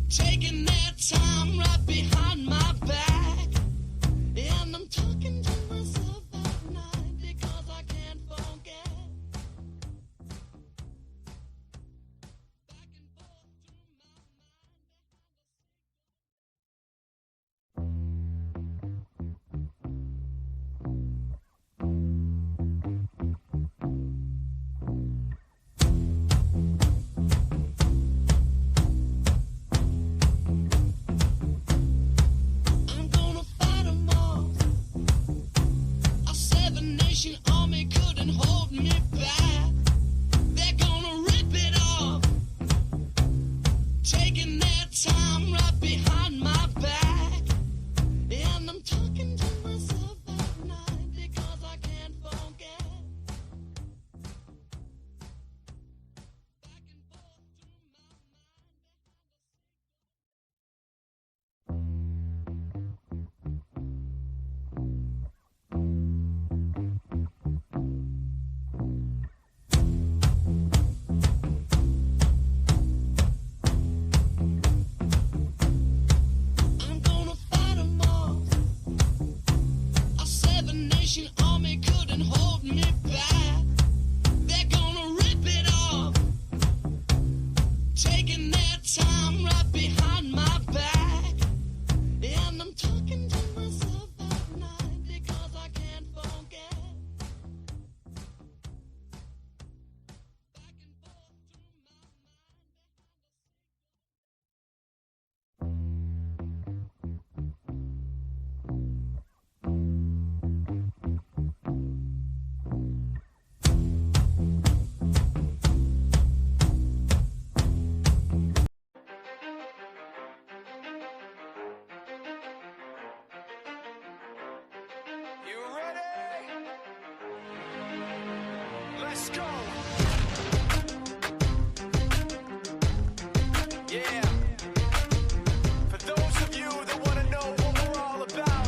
taking their time right behind my back. And I'm talking to myself at night because I can't forget. Back and forth through my I'm gonna fight 'em all. A seven-nation army couldn't hold me back. They're gonna rip it off, taking their time right behind my back. And I'm talking to myself at night because I can't forget. Back and forth through my mind. I'm gonna fight 'em all. A seven-nation army couldn't hold me back. They're gonna rip it off, taking their time right behind my back. And I'm talking to myself at night because I can't forget. Back and forth through my mind. You ready? Let's go. Yeah. For those of you that want to know what we're all about,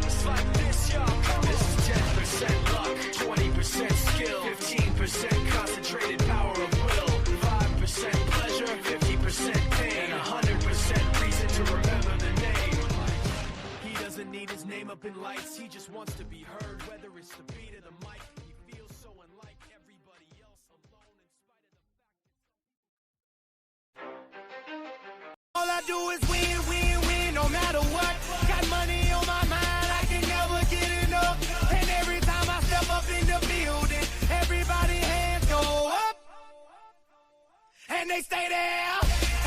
it's like this, y'all. This is 10% luck, 20% skill, 15% concentrated power of will, 5% pleasure, 50% pain, and 100% reason to remember the name. He doesn't need his name up in lights, he just wants to be heard, whether it's the beat of the mic. He feels so unlike everybody else, alone in spite of the fact. All I do is win, win, win, no matter what. Got money on my mind, I can never get enough. And every time I step up in the building, everybody hands go up. And they stay there,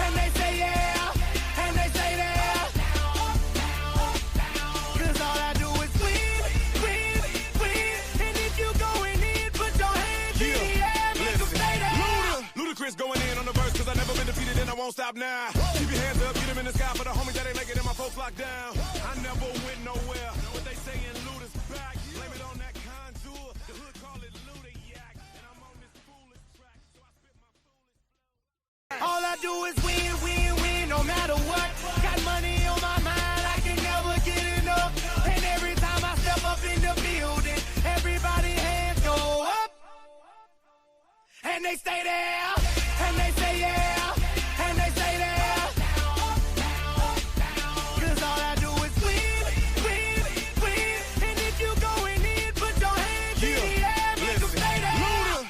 and they say yeah, and they stay there. Cause all I do is win, win, win. And if you going in, put your hands in the air, make them stay there. Ludacris going in on the verse, cause I never been defeated and I won't stop now. Keep your hands up, get them in the sky for the homies that ain't like it and my folks locked down. I never went nowhere, but they saying Luda's back. Blame it on that contour, the hood call it Luda Yak. And I'm on this foolish track, so I spit my foolish flow. All I do is win, win, win, no matter what. Got money on my mind, I can never get enough. And every time I step up in the building, everybody hands go up. And they stay there, and they say yeah, and they stay there. Cause all I do is win, win, win. And if you going in, put your hands in the air, make them stay there.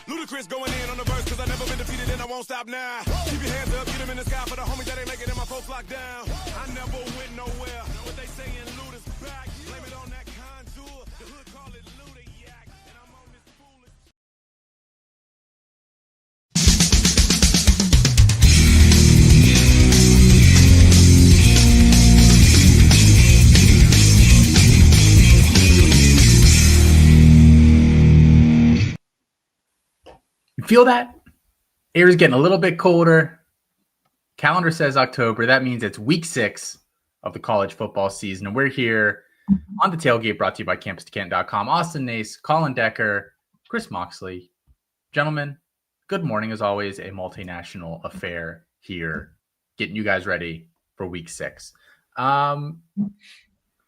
Ludacris going in on the verse, cause I never been defeated and I won't stop now. Keep your hands up, get them in the sky for the homies that ain't like it and my folks locked down. I never went nowhere, but they saying Luda's back. Blame it on that contour, the hood call it Luda Yak. And I'm on this foolish You feel that? Air's getting a little bit colder. Calendar says October. That means it's week 6 of the college football season. And we're here on the Tailgate, brought to you by CampusToCanton.com. Austin Nace, Colin Decker, Chris Moxley. Gentlemen, good morning. As always, a multinational affair here, getting you guys ready for week 6.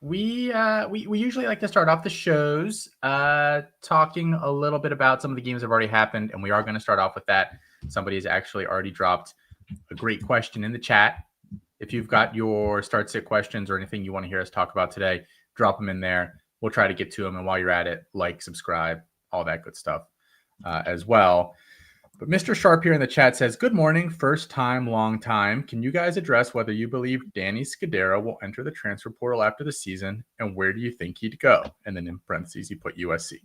We usually like to start off the shows talking a little bit about some of the games that have already happened, and we are going to start off with that. Somebody has actually already dropped a great question in the chat. If you've got your start sit questions or anything you want to hear us talk about today, drop them in there. We'll try to get to them. And while you're at it, like, subscribe, all that good stuff as well. But Mr. Sharp here in the chat says, good morning, first time, long time. Can you guys address whether you believe Danny Scudero will enter the transfer portal after the season, and where do you think he'd go? And then in parentheses, he put USC.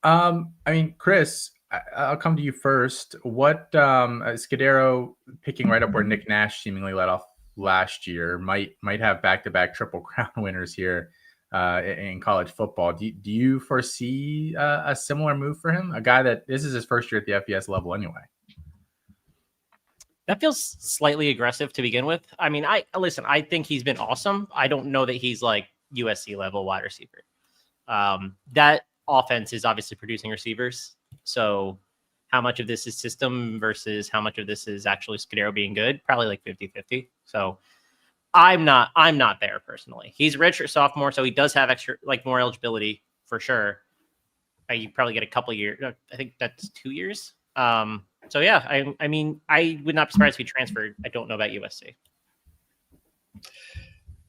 I mean, Chris, I'll come to you first. What Scudero picking right up where Nick Nash seemingly let off last year might have back-to-back Triple Crown winners here in college football. Do you foresee a similar move for him? A guy that this is his first year at the FBS level anyway. That feels slightly aggressive to begin with. I mean, I think he's been awesome. I don't know that he's like USC level wide receiver. That offense is obviously producing receivers. So how much of this is system versus how much of this is actually Scudero being good? Probably like 50-50. So I'm not there personally. He's a redshirt sophomore, so he does have extra, like, more eligibility for sure. You probably get a couple years. I think that's 2 years. So yeah, I mean, I would not be surprised if he transferred. I don't know about USC.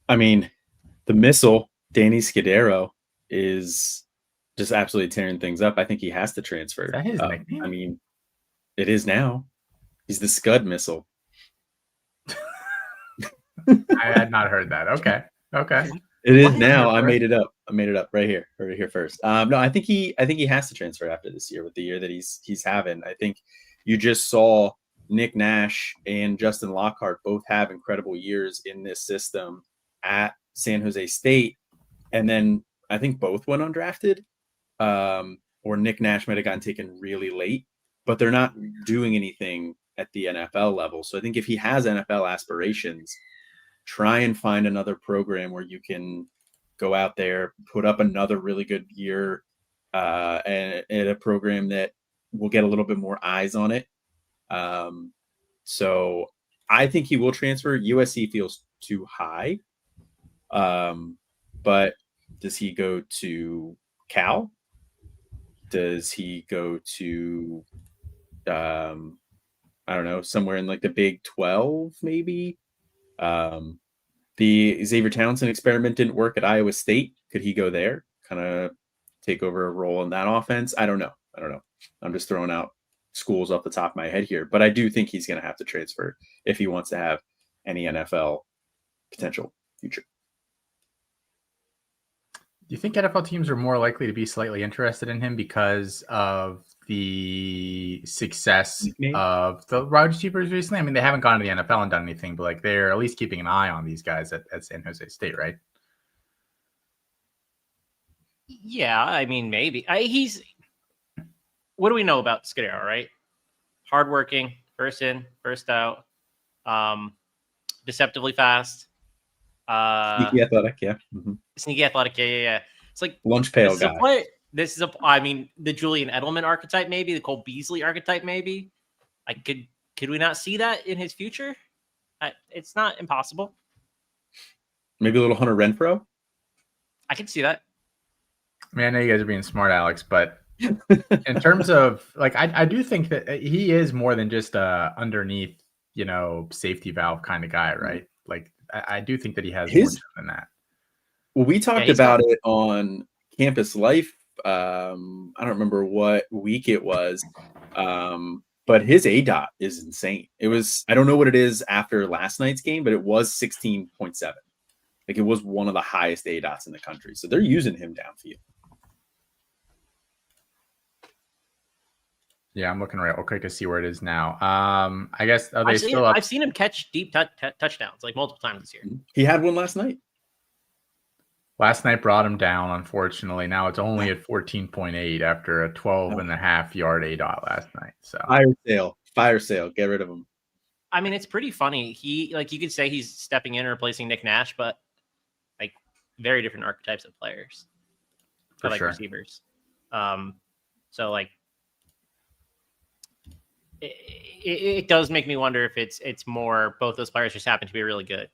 I mean, the missile, Danny Scudero, is just absolutely tearing things up. I think he has to transfer. Is that his nickname? I mean, it is now. He's the Scud missile. I had not heard that. Okay. It is now. I made it up right here first. No, I think he has to transfer after this year with the year that he's having. I think you just saw Nick Nash and Justin Lockhart both have incredible years in this system at San Jose State, and then I think both went undrafted, or Nick Nash might have gotten taken really late, but they're not doing anything at the NFL level. So I think if he has NFL aspirations, try and find another program where you can go out there, put up another really good year, and a program that will get a little bit more eyes on it. So I think he will transfer. USC feels too high. But does he go to Cal? Does he go to, I don't know, somewhere in like the Big 12, maybe? The Xavier Townsend experiment didn't work at Iowa State. Could he go there? Kind of take over a role in that offense? I don't know. I'm just throwing out schools off the top of my head here, but I do think he's going to have to transfer if he wants to have any NFL potential future. Do you think NFL teams are more likely to be slightly interested in him because of the success of the wide receivers recently? I mean, they haven't gone to the NFL and done anything, but like they're at least keeping an eye on these guys at San Jose State, right? Yeah, I mean, maybe. What do we know about Scudero, right? Hardworking, first in, first out, deceptively fast. Sneaky athletic, yeah. Mm-hmm. Sneaky athletic, yeah. It's like lunch pail guy. I mean, the Julian Edelman archetype, maybe the Cole Beasley archetype, maybe. Could we not see that in his future? It's not impossible. Maybe a little Hunter Renfrow. I can see that. I mean, I know you guys are being smart, Alex, but in terms of like, I do think that he is more than just a underneath, safety valve kind of guy, right? Like, I do think that he has more than that. Well, we talked about it on Campus Life. I don't remember what week it was, but his ADOT is insane. It was, I don't know what it is after last night's game, but it was 16.7. Like, it was one of the highest ADOTs in the country. So they're using him downfield. Yeah, I'm looking real quick to see where it is now. I guess I've seen him catch deep touchdowns like multiple times this year. He had one last night. Last night brought him down, unfortunately. Now it's only at 14.8 after a 12.5 yard ADOT last night. So fire sale, get rid of him. I mean, it's pretty funny. He, like, you could say he's stepping in and replacing Nick Nash, but like very different archetypes of players for like receivers. So like it does make me wonder if it's more both those players just happen to be really good,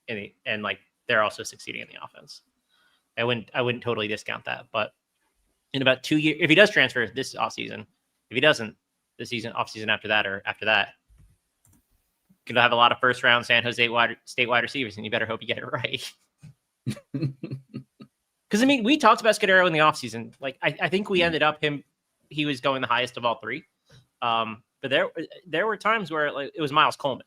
and like they're also succeeding in the offense. I wouldn't totally discount that, but in about 2 years, if he does transfer this offseason, if he doesn't, the season offseason after that, going to have a lot of first round San Jose State wide receivers, and you better hope you get it right. Because, I mean, we talked about Scudero in the offseason. Like, I think we ended up he was going the highest of all three. But there were times where like it was Miles Coleman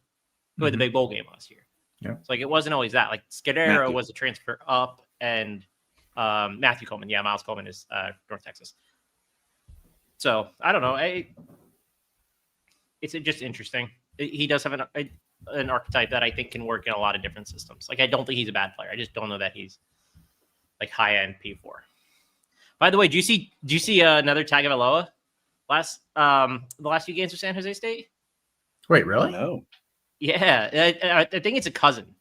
who had the big bowl game last year. Yeah. So like it wasn't always that. Like Scudero was a transfer up, and Matthew Coleman. Yeah, Miles Coleman is North Texas. So I don't know. It's just interesting. He does have an archetype that I think can work in a lot of different systems. Like I don't think he's a bad player. I just don't know that he's like high end P4. By the way, do you see another Tagovailoa the last few games of San Jose State? Wait, really? No. Yeah, I think it's a cousin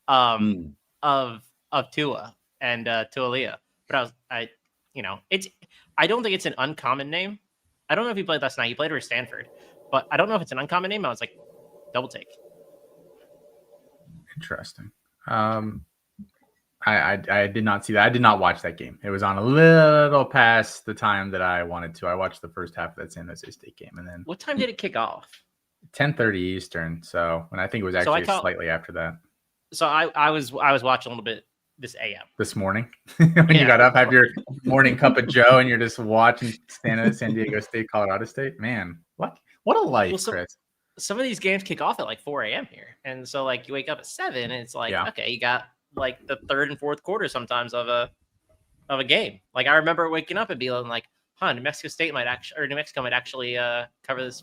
of Tua and Tualia. But I don't think it's an uncommon name. I don't know if he played last night. He played for Stanford, but I don't know if it's an uncommon name. I was like, double take. Interesting. I did not see that. I did not watch that game. It was on a little past the time that I wanted to. I watched the first half of that San Jose State game, and then what time did it kick off? 10:30 Eastern. So, and I think it was actually slightly after that. So I was watching a little bit this AM this morning when you got up, have your morning cup of Joe, and you're just watching San Diego State, Colorado State. Man, what a life, Chris. Some of these games kick off at like 4 a.m. here, and so like you wake up at 7, and it's like okay, you got like the third and fourth quarter sometimes of a game. Like I remember waking up and being like, New Mexico might actually cover this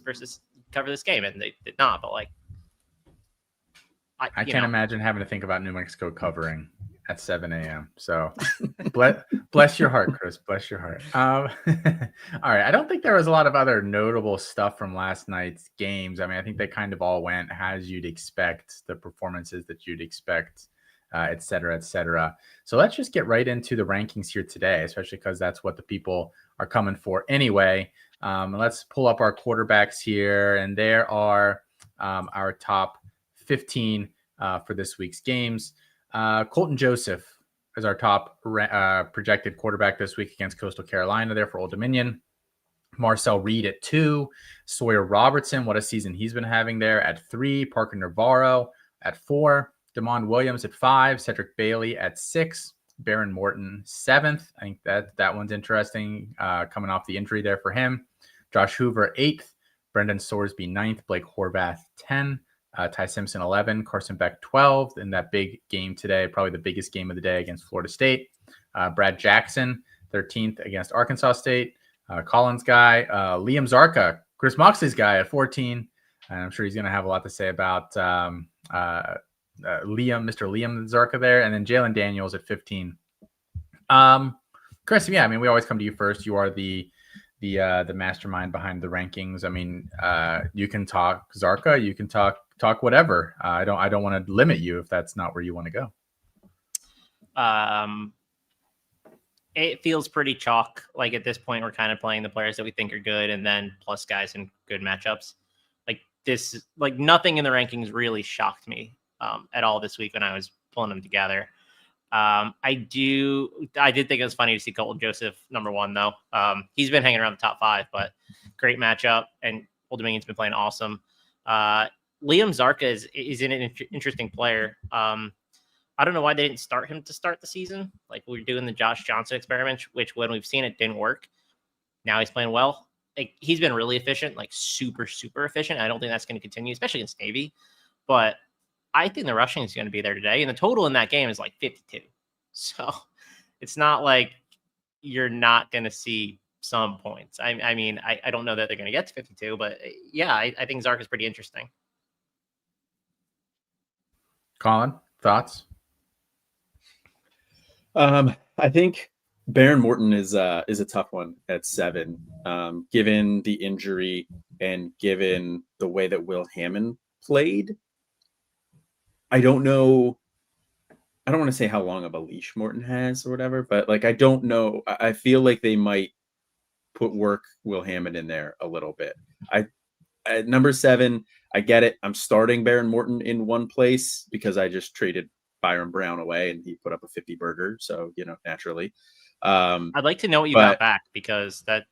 game, and they did not. But like, I can't imagine having to think about New Mexico covering at 7 a.m. So bless your heart, Chris. Bless your heart. All right. I don't think there was a lot of other notable stuff from last night's games. I mean, I think they kind of all went as you'd expect, the performances that you'd expect, et cetera, et cetera. So let's just get right into the rankings here today, especially because that's what the people are coming for anyway. Let's pull up our quarterbacks here, and there are our top 15 for this week's games. Colton Joseph is our top projected quarterback this week against Coastal Carolina there for Old Dominion. Marcel Reed at 2. Sawyer Robertson, what a season he's been having there, at 3. Parker Navarro at 4. Damon Williams at 5. Cedric Bailey at 6. Baron Morton 7th. I think that one's interesting, coming off the injury there for him. Josh Hoover 8th. Brendan Sorsby 9th. Blake Horvath 10. Ty Simpson 11. Carson Beck 12 in that big game today, probably the biggest game of the day against Florida State. Brad Jackson 13th against Arkansas State. Collins guy. Liam Zarka, Chris Moxley's guy at 14. And I'm sure he's going to have a lot to say about Mr. Liam Zarka there. And then Jalen Daniels at 15. Chris, yeah, I mean, we always come to you first. You are the mastermind behind the rankings. I mean, you can talk Zarka, you can talk whatever. I don't want to limit you if that's not where you want to go. It feels pretty chalk. Like at this point, we're kind of playing the players that we think are good, and then plus guys in good matchups. Like nothing in the rankings really shocked me at all this week when I was pulling them together. I did think it was funny to see Colton Joseph number 1 though. He's been hanging around the top 5, but great matchup, and Old Dominion's been playing awesome. Liam Zarka is an interesting player. I don't know why they didn't start him to start the season. Like we were doing the Josh Johnson experiment, which when we've seen it didn't work. Now he's playing well. Like he's been really efficient, like super, super efficient. I don't think that's going to continue, especially against Navy. But I think the rushing is going to be there today. And the total in that game is like 52. So it's not like you're not going to see some points. I mean, I don't know that they're going to get to 52, but yeah, I think Zark is pretty interesting. Colin, thoughts? I think Baron Morton is a tough one at 7, given the injury and given the way that Will Hammond played. I don't know. I don't want to say how long of a leash Morton has or whatever, but like, I don't know. I feel like they might put Will Hammond in there a little bit. At number 7, I get it. I'm starting Baron Morton in one place because I just traded Byron Brown away and he put up a 50 burger. So, naturally. I'd like to know what you got back because that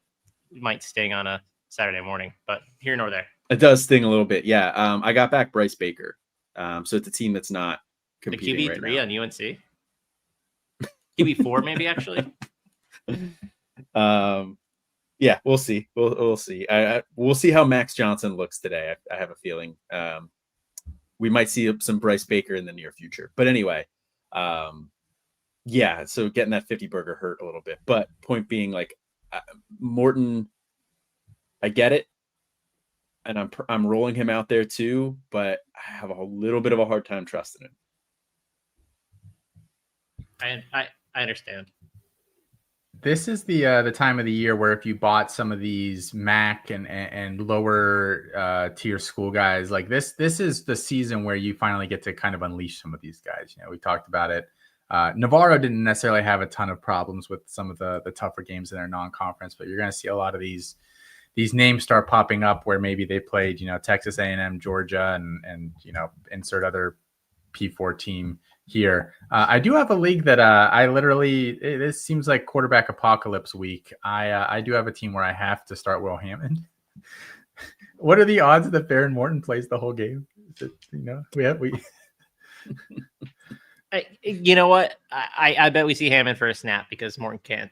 might sting on a Saturday morning, but here nor there. It does sting a little bit. Yeah. I got back Bryce Baker. So it's a team that's not The competing QB right 3 now. on UNC. QB 4 maybe actually. Yeah, we'll see. We'll see. We'll see how Max Johnson looks today. I have a feeling we might see some Bryce Baker in the near future. But anyway, yeah. So getting that 50 burger hurt a little bit. But point being, like Morton, I get it, and I'm rolling him out there too. But I have a little bit of a hard time trusting him. I understand. This is the time of the year where if you bought some of these MAC and lower tier school guys, like this is the season where you finally get to kind of unleash some of these guys. You know, we talked about it. Navarro didn't necessarily have a ton of problems with some of the tougher games in their non-conference, but you're going to see a lot of these names start popping up where maybe they played, you know, Texas A&M, Georgia, and you know, insert other P4 team here. I do have a league that I literally, this seems like quarterback apocalypse week. I do have a team where I have to start Will Hammond. What are the odds that Baron Morton plays the whole game? Is it, you know, we You know what? I bet we see Hammond for a snap because Morton can't.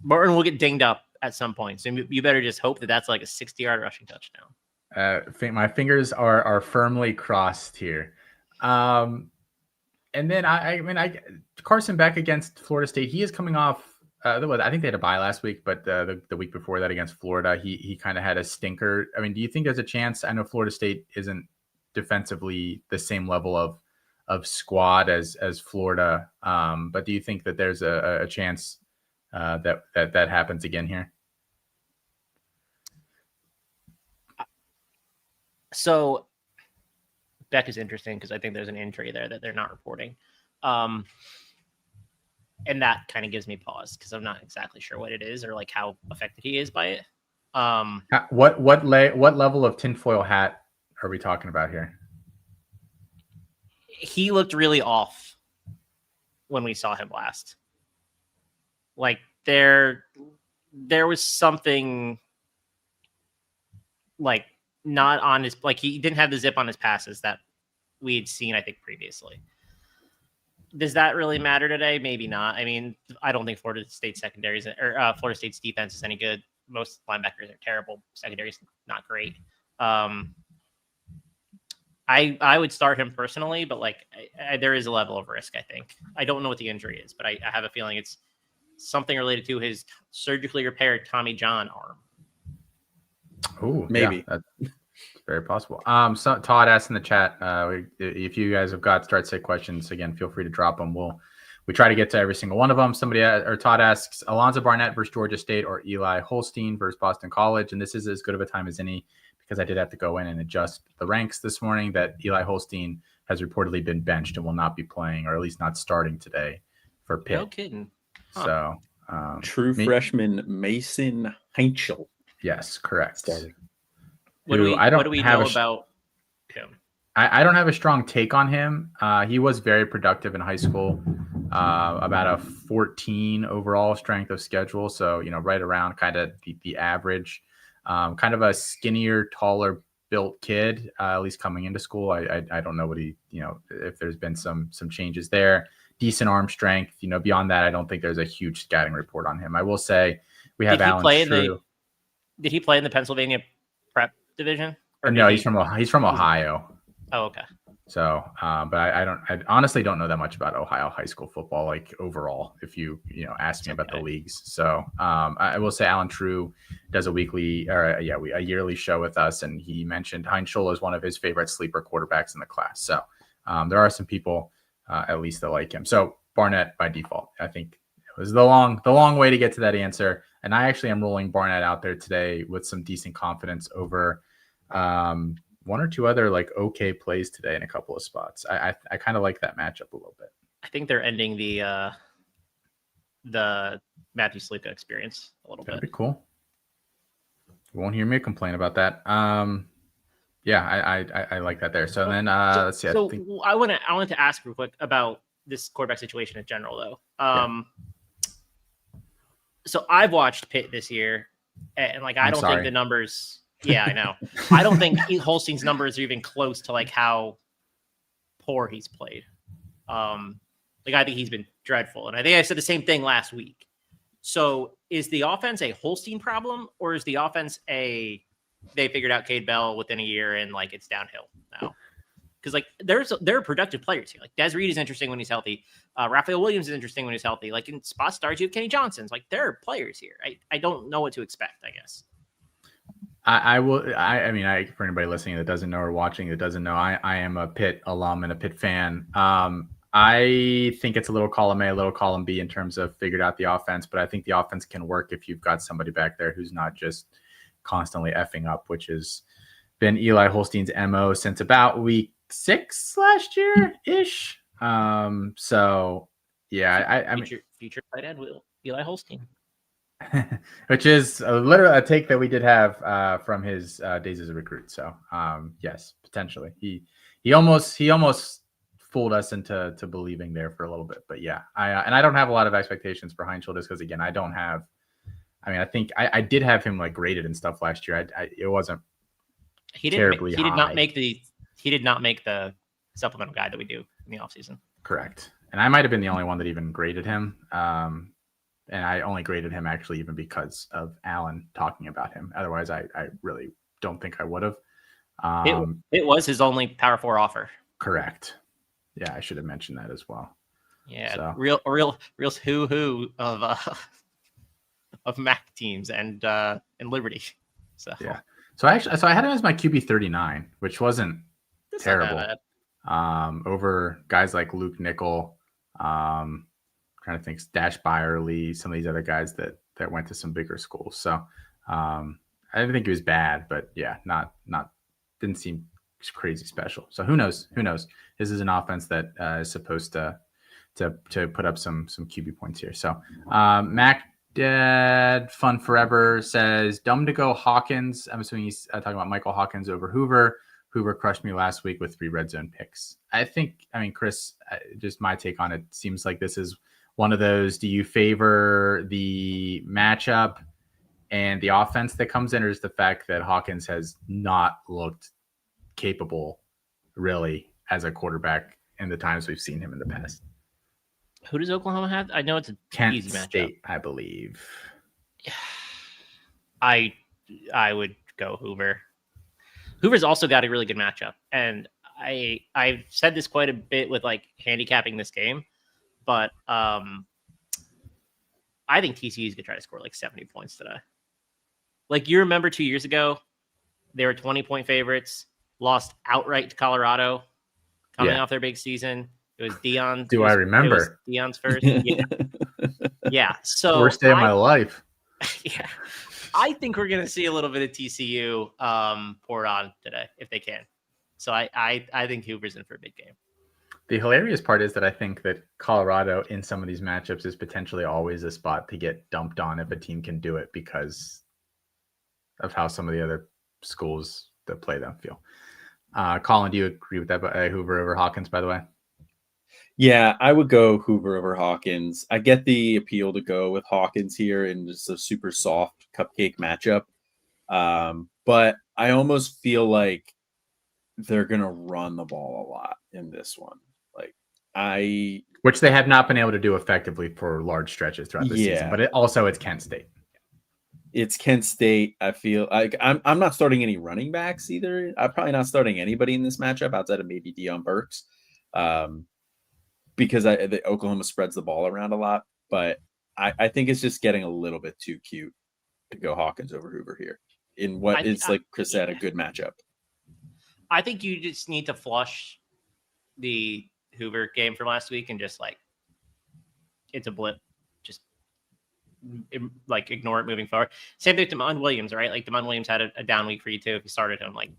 Morton will get dinged up at some point. So you better just hope that that's like a 60-yard rushing touchdown. My fingers are firmly crossed here. And then I mean, Carson Beck against Florida State. He is coming off. I think they had a bye last week, but the week before that against Florida, he kind of had a stinker. I mean, do you think there's a chance? I know Florida State isn't defensively the same level of squad as Florida, but do you think that there's a chance that happens again here? So Beck is interesting because I think there's an injury there that they're not reporting. And that kind of gives me pause because I'm not exactly sure what it is or like how affected he is by it. What level of tinfoil hat are we talking about here? He looked really off when we saw him last. Like there was something like not on his, like he didn't have the zip on his passes that we had seen, I think, previously. Does that really matter today? Maybe not. I mean, I don't think Florida State secondaries or Florida State's defense is any good. Most linebackers are terrible. Secondary's not great. I would start him personally, but like there is a level of risk, I think. I don't know what the injury is, but I have a feeling it's something related to his surgically repaired Tommy John arm. Oh, maybe. Yeah, that's very possible. So Todd asked in the chat, if you guys have got start set questions, again, feel free to drop them. We try to get to every single one of them. Todd asks, Alonzo Barnett versus Georgia State or Eli Holstein versus Boston College. And this is as good of a time as any because I did have to go in and adjust the ranks this morning that Eli Holstein has reportedly been benched and will not be playing, or at least not starting today for Pitt. No kidding. Huh. So true freshman Mason Heinchel. Yes, correct. Starting. What do we know about him? I don't have a strong take on him. He was very productive in high school, about a 14 overall strength of schedule. So, you know, right around kind of the average, kind of a skinnier, taller built kid, at least coming into school. I don't know what if there's been some changes there. Decent arm strength. You know, beyond that, I don't think there's a huge scouting report on him. I will say we have Alan True. Did he play in the Pennsylvania prep division? Or no, he's from Ohio. Oh, okay. So, but I honestly don't know that much about Ohio high school football, like overall, if you ask me about the leagues. So, I will say Alan True does a yearly show with us. And he mentioned Heinchel is one of his favorite sleeper quarterbacks in the class. So, there are some people, at least that like him. So Barnett by default, I think it was the long way to get to that answer. And I actually am rolling Barnett out there today with some decent confidence over, one or two other like okay plays today in a couple of spots. I kind of like that matchup a little bit. I think they're ending the Matthew Slika experience a little That'd bit. Be cool. You won't hear me complain about that. Yeah, I like that there. So then let's see. So I wanted to ask real quick about this quarterback situation in general, though. So I've watched Pitt this year, and like I don't think the numbers Yeah, I know. I don't think Holstein's numbers are even close to like how poor he's played. Like I think he's been dreadful, and I think I said the same thing last week. So is the offense a Holstein problem, or is the offense they figured out Cade Bell within a year and like it's downhill now? Because like there are productive players here. Like Des Reed is interesting when he's healthy. Raphael Williams is interesting when he's healthy. Like in spot stars, you have Kenny Johnson's. Like there are players here. I don't know what to expect, I guess. I mean, for anybody listening that doesn't know or watching that doesn't know, I am a Pitt alum and a Pitt fan. I think it's a little column A, a little column B in terms of figured out the offense, but I think the offense can work if you've got somebody back there who's not just constantly effing up, which has been Eli Holstein's MO since about week 6 last year ish. So yeah, I mean, future tight end will Eli Holstein. which is literally a take that we did have from his days as a recruit. So yes, potentially he almost fooled us into believing there for a little bit. But yeah, I don't have a lot of expectations for Heinz just because again I think I did have him like graded and stuff last year. It wasn't terribly high. He did not make the supplemental guide that we do in the offseason. Correct. And I might have been the only one that even graded him. And I only graded him actually even because of Alan talking about him. Otherwise, I really don't think I would have. It was his only Power 4 offer. Correct. Yeah, I should have mentioned that as well. Yeah, so. real who of MAC teams and Liberty. So yeah. So I had him as my QB 39, which wasn't terrible. Over guys like Luke Nickel, trying to think Dash Byerly, some of these other guys that went to some bigger schools. So I didn't think it was bad, but yeah, didn't seem crazy special. So who knows? This is an offense that is supposed to put up some QB points here. So Mac Dad Fun Forever says dumb to go Hawkins. I'm assuming he's talking about Michael Hawkins over Hoover. Hoover crushed me last week with 3 red zone picks. I mean, Chris, just my take on it seems like this is one of those, do you favor the matchup and the offense that comes in, or is the fact that Hawkins has not looked capable really as a quarterback in the times we've seen him in the past? Who does Oklahoma have? I know it's a Kent easy matchup. State, I believe. I would go Hoover. Hoover's also got a really good matchup. And I've said this quite a bit with like handicapping this game, but I think TCU is going to try to score like 70 points today. Like you remember 2 years ago, they were 20-point favorites, lost outright to Colorado coming off their big season. It was Dion. I remember? It was Dion's first. Yeah. Yeah. So worst day of my life. Yeah. I think we're going to see a little bit of TCU poured on today if they can. So I think Hoover's in for a big game. The hilarious part is that I think that Colorado in some of these matchups is potentially always a spot to get dumped on if a team can do it because of how some of the other schools that play them feel. Colin, do you agree with that? Hoover over Hawkins, by the way? Yeah, I would go Hoover over Hawkins. I get the appeal to go with Hawkins here in just a super soft cupcake matchup. But I almost feel like they're going to run the ball a lot in this one. Which they have not been able to do effectively for large stretches throughout the season. But it's Kent State. It's Kent State. I feel like I'm not starting any running backs either. I'm probably not starting anybody in this matchup outside of maybe Deion Burks. Because the Oklahoma spreads the ball around a lot, but I think it's just getting a little bit too cute to go Hawkins over Hoover here in what is, like Chris said, a good matchup. I think you just need to flush the Hoover game from last week and just like, it's a blip. Just like ignore it moving forward. Same thing with Damon Williams, right? Like Damon Williams had a down week for you too. If you started him, like,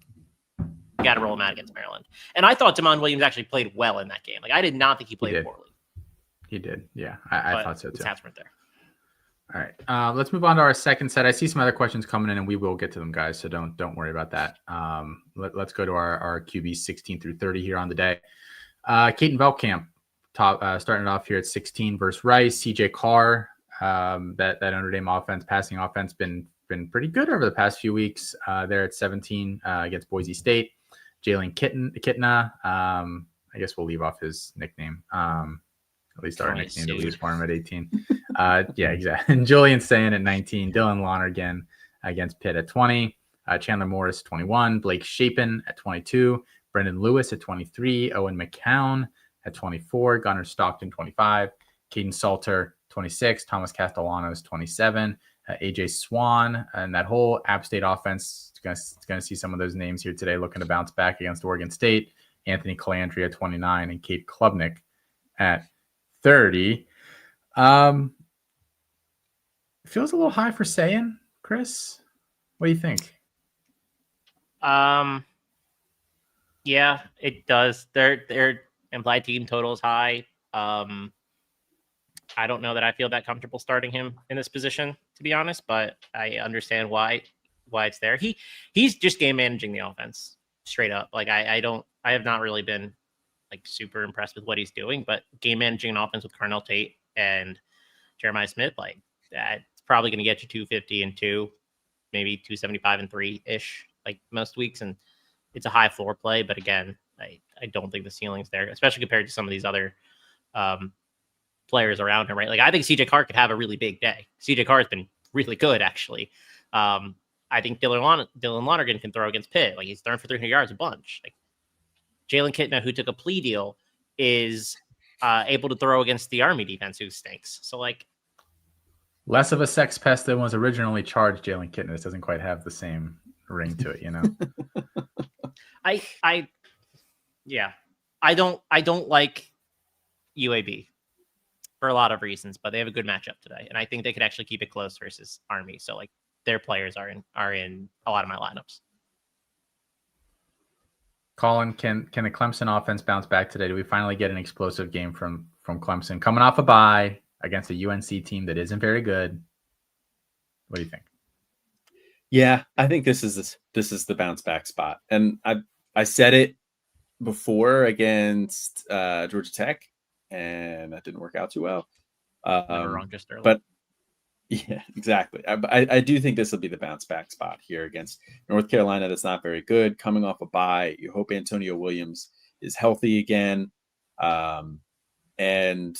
you got to roll him out against Maryland. And I thought Damon Williams actually played well in that game. Like I did not think he played poorly. He did. Yeah. I thought so too. His hats weren't there. All right. Let's move on to our second set. I see some other questions coming in and we will get to them, guys. So don't worry about that. Let's go to our QB 16 through 30 here on the day. Caden Velkamp starting it off here at 16 versus Rice. CJ Carr, that Notre Dame offense, passing offense, been been pretty good over the past few weeks. They're at 17 against Boise State. Jalen Kitna. I guess we'll leave off his nickname. At least our nickname that we use for him at 18. Yeah, exactly. And Julian Sayin at 19. Dylan Lonergan against Pitt at 20. Chandler Morris, 21. Blake Shapen at 22. Brendan Lewis at 23. Owen McCown at 24. Gunnar Stockton, 25. Caden Salter, 26. Thomas Castellanos, 27. AJ Swan. And that whole App State offense is going to see some of those names here today looking to bounce back against Oregon State. Anthony Calandria at 29 and Kate Klubnik at 30. Feels a little high for Sayin, Chris. What do you think? Yeah, it does. Their implied team total is high. I don't know that I feel that comfortable starting him in this position, to be honest, but I understand why it's there. He's just game managing the offense straight up. Like I have not really been like super impressed with what he's doing, but game managing an offense with Carnell Tate and Jeremiah Smith, like that's probably going to get you 250 and 2, maybe 275 and 3-ish, like most weeks. And it's a high floor play, but again, I don't think the ceiling's there, especially compared to some of these other players around him, right? Like I think CJ Carr could have a really big day. CJ Carr has been really good, actually. I think Dylan Lonergan can throw against Pitt. Like he's throwing for 300 yards a bunch. Like Jalen Kitna, who took a plea deal, is able to throw against the Army defense, who stinks. So like less of a sex pest than was originally charged. Jalen Kitna. This doesn't quite have the same ring to it, you know. I don't like UAB for a lot of reasons, but they have a good matchup today, and I think they could actually keep it close versus Army. So like their players are in a lot of my lineups. Colin, can the Clemson offense bounce back today? Do we finally get an explosive game from Clemson coming off a bye against a UNC team that isn't very good? What do you think? Yeah, I think this is the bounce back spot, and I said it before against Georgia Tech, and that didn't work out too well. Never wrong, just early. But yeah, exactly. I do think this will be the bounce back spot here against North Carolina. That's not very good. Coming off a bye, you hope Antonio Williams is healthy again, and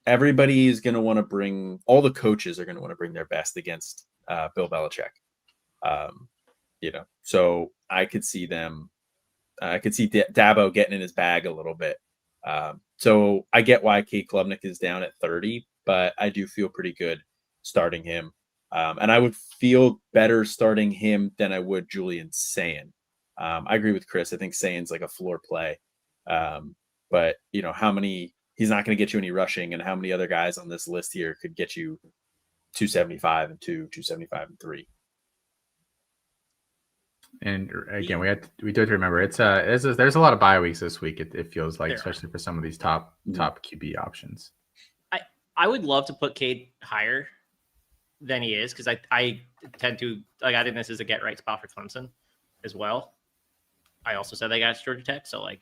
everybody is going to want to bring. All the coaches are going to want to bring their best against Bill Belichick. So I could see them. I could see Dabo getting in his bag a little bit. So I get why Kate Klubnik is down at 30, but I do feel pretty good starting him. And I would feel better starting him than I would Julian Sayin. I agree with Chris. I think Sayin's like a floor play. But he's not going to get you any rushing, and how many other guys on this list here could get you 275 and 2, 275 and 3. And again, we do have to remember there's a lot of bye weeks this week. It feels like, especially for some of these top QB options. I would love to put Cade higher than he is, because I tend to like, I think this is a get right spot for Clemson as well. I also said they got Georgia Tech, so like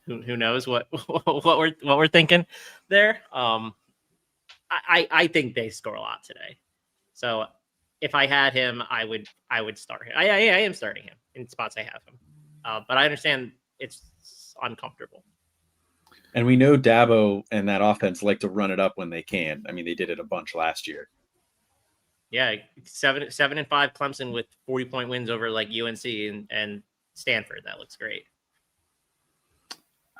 who knows what we're thinking there. I think they score a lot today, so if I had him, I would start him. I am starting him in spots I have him. But I understand it's uncomfortable. And we know Dabo and that offense like to run it up when they can. I mean, they did it a bunch last year. Yeah, 7-5 Clemson with 40-point wins over like UNC and Stanford. That looks great.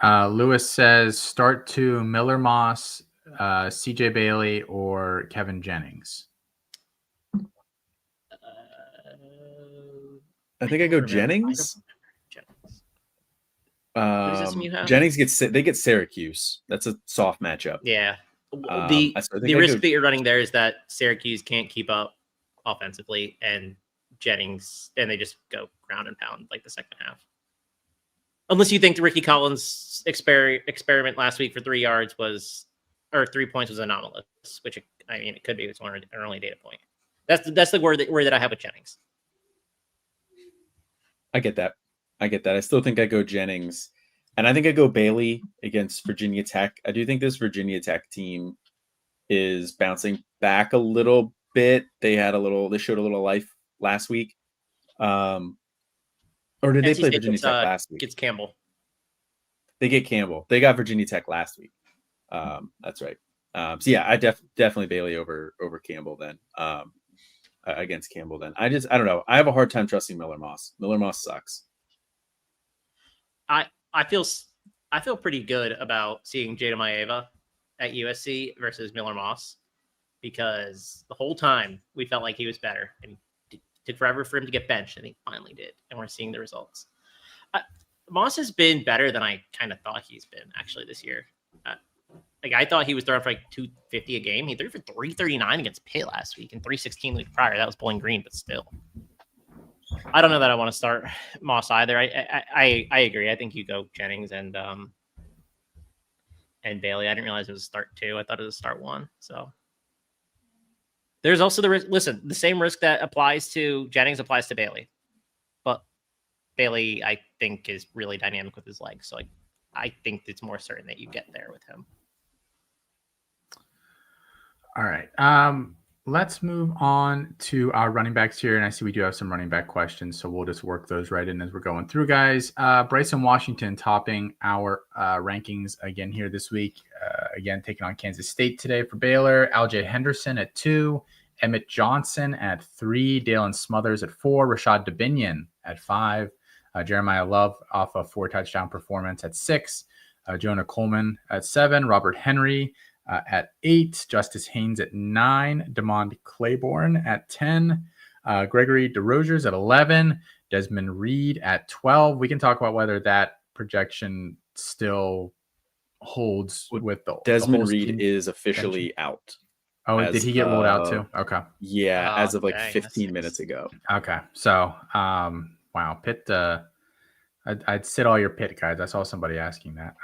Lewis says start to Miller Moss, CJ Bailey, or Kevin Jennings. I think I go Jennings. Jennings get Syracuse. That's a soft matchup. Yeah. The risk that you're running there is that Syracuse can't keep up offensively, and Jennings, and they just go ground and pound like the second half. Unless you think the Ricky Collins experiment last week for 3 yards 3 points was anomalous, which it could be. It's an early data point. That's the word that I have with Jennings. I get that. I still think I go Jennings, and I think I go Bailey against Virginia Tech. I do think this Virginia Tech team is bouncing back a little bit. They showed a little life last week. Or did they NC play State Virginia Tech last week? Gets Campbell. They get Campbell. They got Virginia Tech last week. That's right. So yeah, I definitely Bailey over Campbell then. Against Campbell then. I don't know. I have a hard time trusting Miller Moss. Miller Moss sucks. I feel pretty good about seeing Jada Maeva at USC versus Miller Moss, because the whole time we felt like he was better, and it took forever for him to get benched, and he finally did, and we're seeing the results. Moss has been better than I kind of thought he's been actually this year. Like, I thought he was throwing for like 250 a game. He threw for 339 against Pitt last week and 316 the week prior. That was Bowling Green, but still. I don't know that I want to start Moss either. I agree. I think you go Jennings and Bailey. I didn't realize it was start 2. I thought it was start 1. So there's also the risk. Listen, the same risk that applies to Jennings applies to Bailey, but Bailey, I think, is really dynamic with his legs. So I think it's more certain that you get there with him. All right. Let's move on to our running backs here. And I see we do have some running back questions, so we'll just work those right in as we're going through, guys. Bryson Washington topping our rankings again here this week. Again, taking on Kansas State today for Baylor. Aljay Henderson at 2. Emmett Johnson at 3. Dalen Smothers at 4. Rashad Dubinion at 5. Jeremiah Love off a 4-touchdown performance at 6. Jonah Coleman at 7. Robert Henry at 8, Justice Haynes at 9, DeMond Claiborne at 10, Gregory DeRogers at 11, Desmond Reed at 12. We can talk about whether that projection still holds with the Desmond Reed is officially out. Oh, did he get ruled out too? Okay. Yeah, as of like 15 minutes ago. Okay. So, wow, Pitt. I'd sit all your Pitt guys. I saw somebody asking that.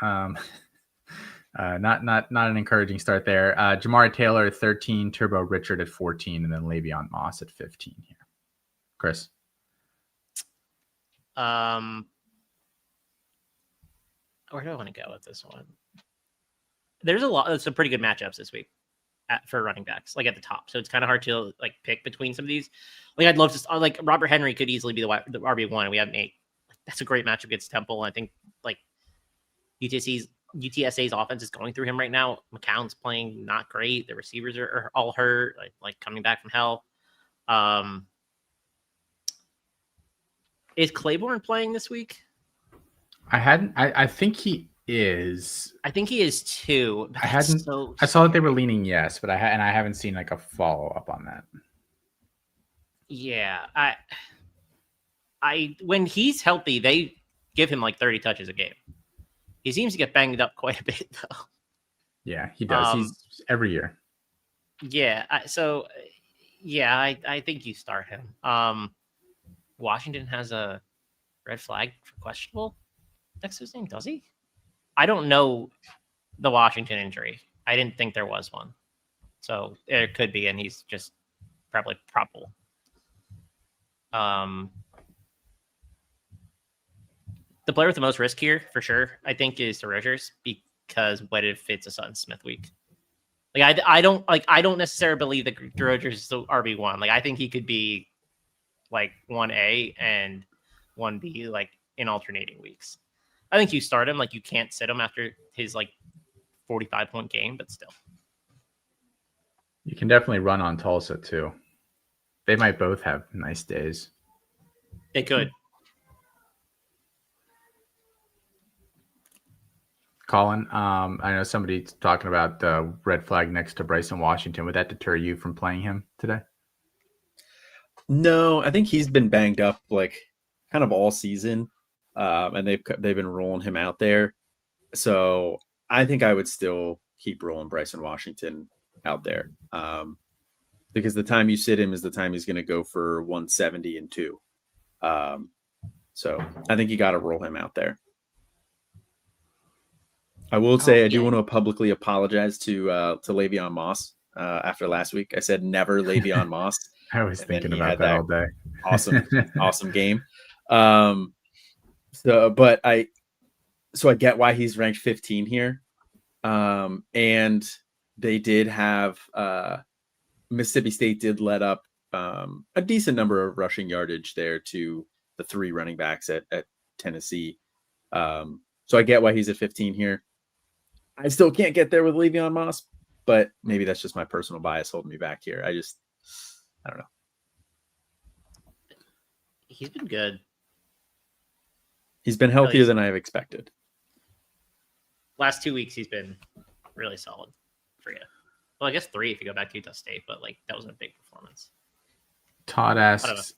Not an encouraging start there. Jamari Taylor at 13, Turbo Richard at 14, and then Le'Veon Moss at 15 here. Chris. Where do I want to go with this one? There's some pretty good matchups this week for running backs, like at the top. So it's kind of hard to like pick between some of these. Like, I'd love to, like, Robert Henry could easily be the RB1, and we have 8. That's a great matchup against Temple. I think like UTSA's offense is going through him right now. McCown's playing not great. The receivers are all hurt, like coming back from hell. Is Claiborne playing this week? I think he is. I think he is too. I saw that they were leaning yes, but I haven't seen like a follow up on that. Yeah, when he's healthy, they give him like 30 touches a game. He seems to get banged up quite a bit, though. Yeah, he does. He's every year. Yeah. I think you start him. Washington has a red flag for questionable next to his name, does he? I don't know the Washington injury. I didn't think there was one. So it could be, and he's just probably probable. The player with the most risk here, for sure, I think, is DeRogers, because what if it's a Sutton Smith week? Like, I don't necessarily believe that DeRogers is the RB1. Like, I think he could be like 1A and 1B, like, in alternating weeks. I think you start him. Like, you can't sit him after his like 45-point game, but still. You can definitely run on Tulsa too. They might both have nice days. They could. Colin, I know somebody's talking about the red flag next to Bryson Washington. Would that deter you from playing him today? No, I think he's been banged up like kind of all season, and they've been rolling him out there. So I think I would still keep rolling Bryson Washington out there, because the time you sit him is the time he's going to go for 170 and 2. So I think you got to roll him out there. I will say I do want to publicly apologize to Le'Veon Moss after last week. I said never Le'Veon Moss. I was thinking about that all day. Awesome game. So I get why he's ranked 15 here. And they did have Mississippi State did let up a decent number of rushing yardage there to the 3 running backs at Tennessee. So I get why he's at 15 here. I still can't get there with Le'Veon Moss, but maybe that's just my personal bias holding me back here. I don't know. He's been good. He's been healthier than I have expected. Last 2 weeks, he's been really solid for you. Well, I guess 3 if you go back to Utah State, but like that wasn't a big performance. Todd asks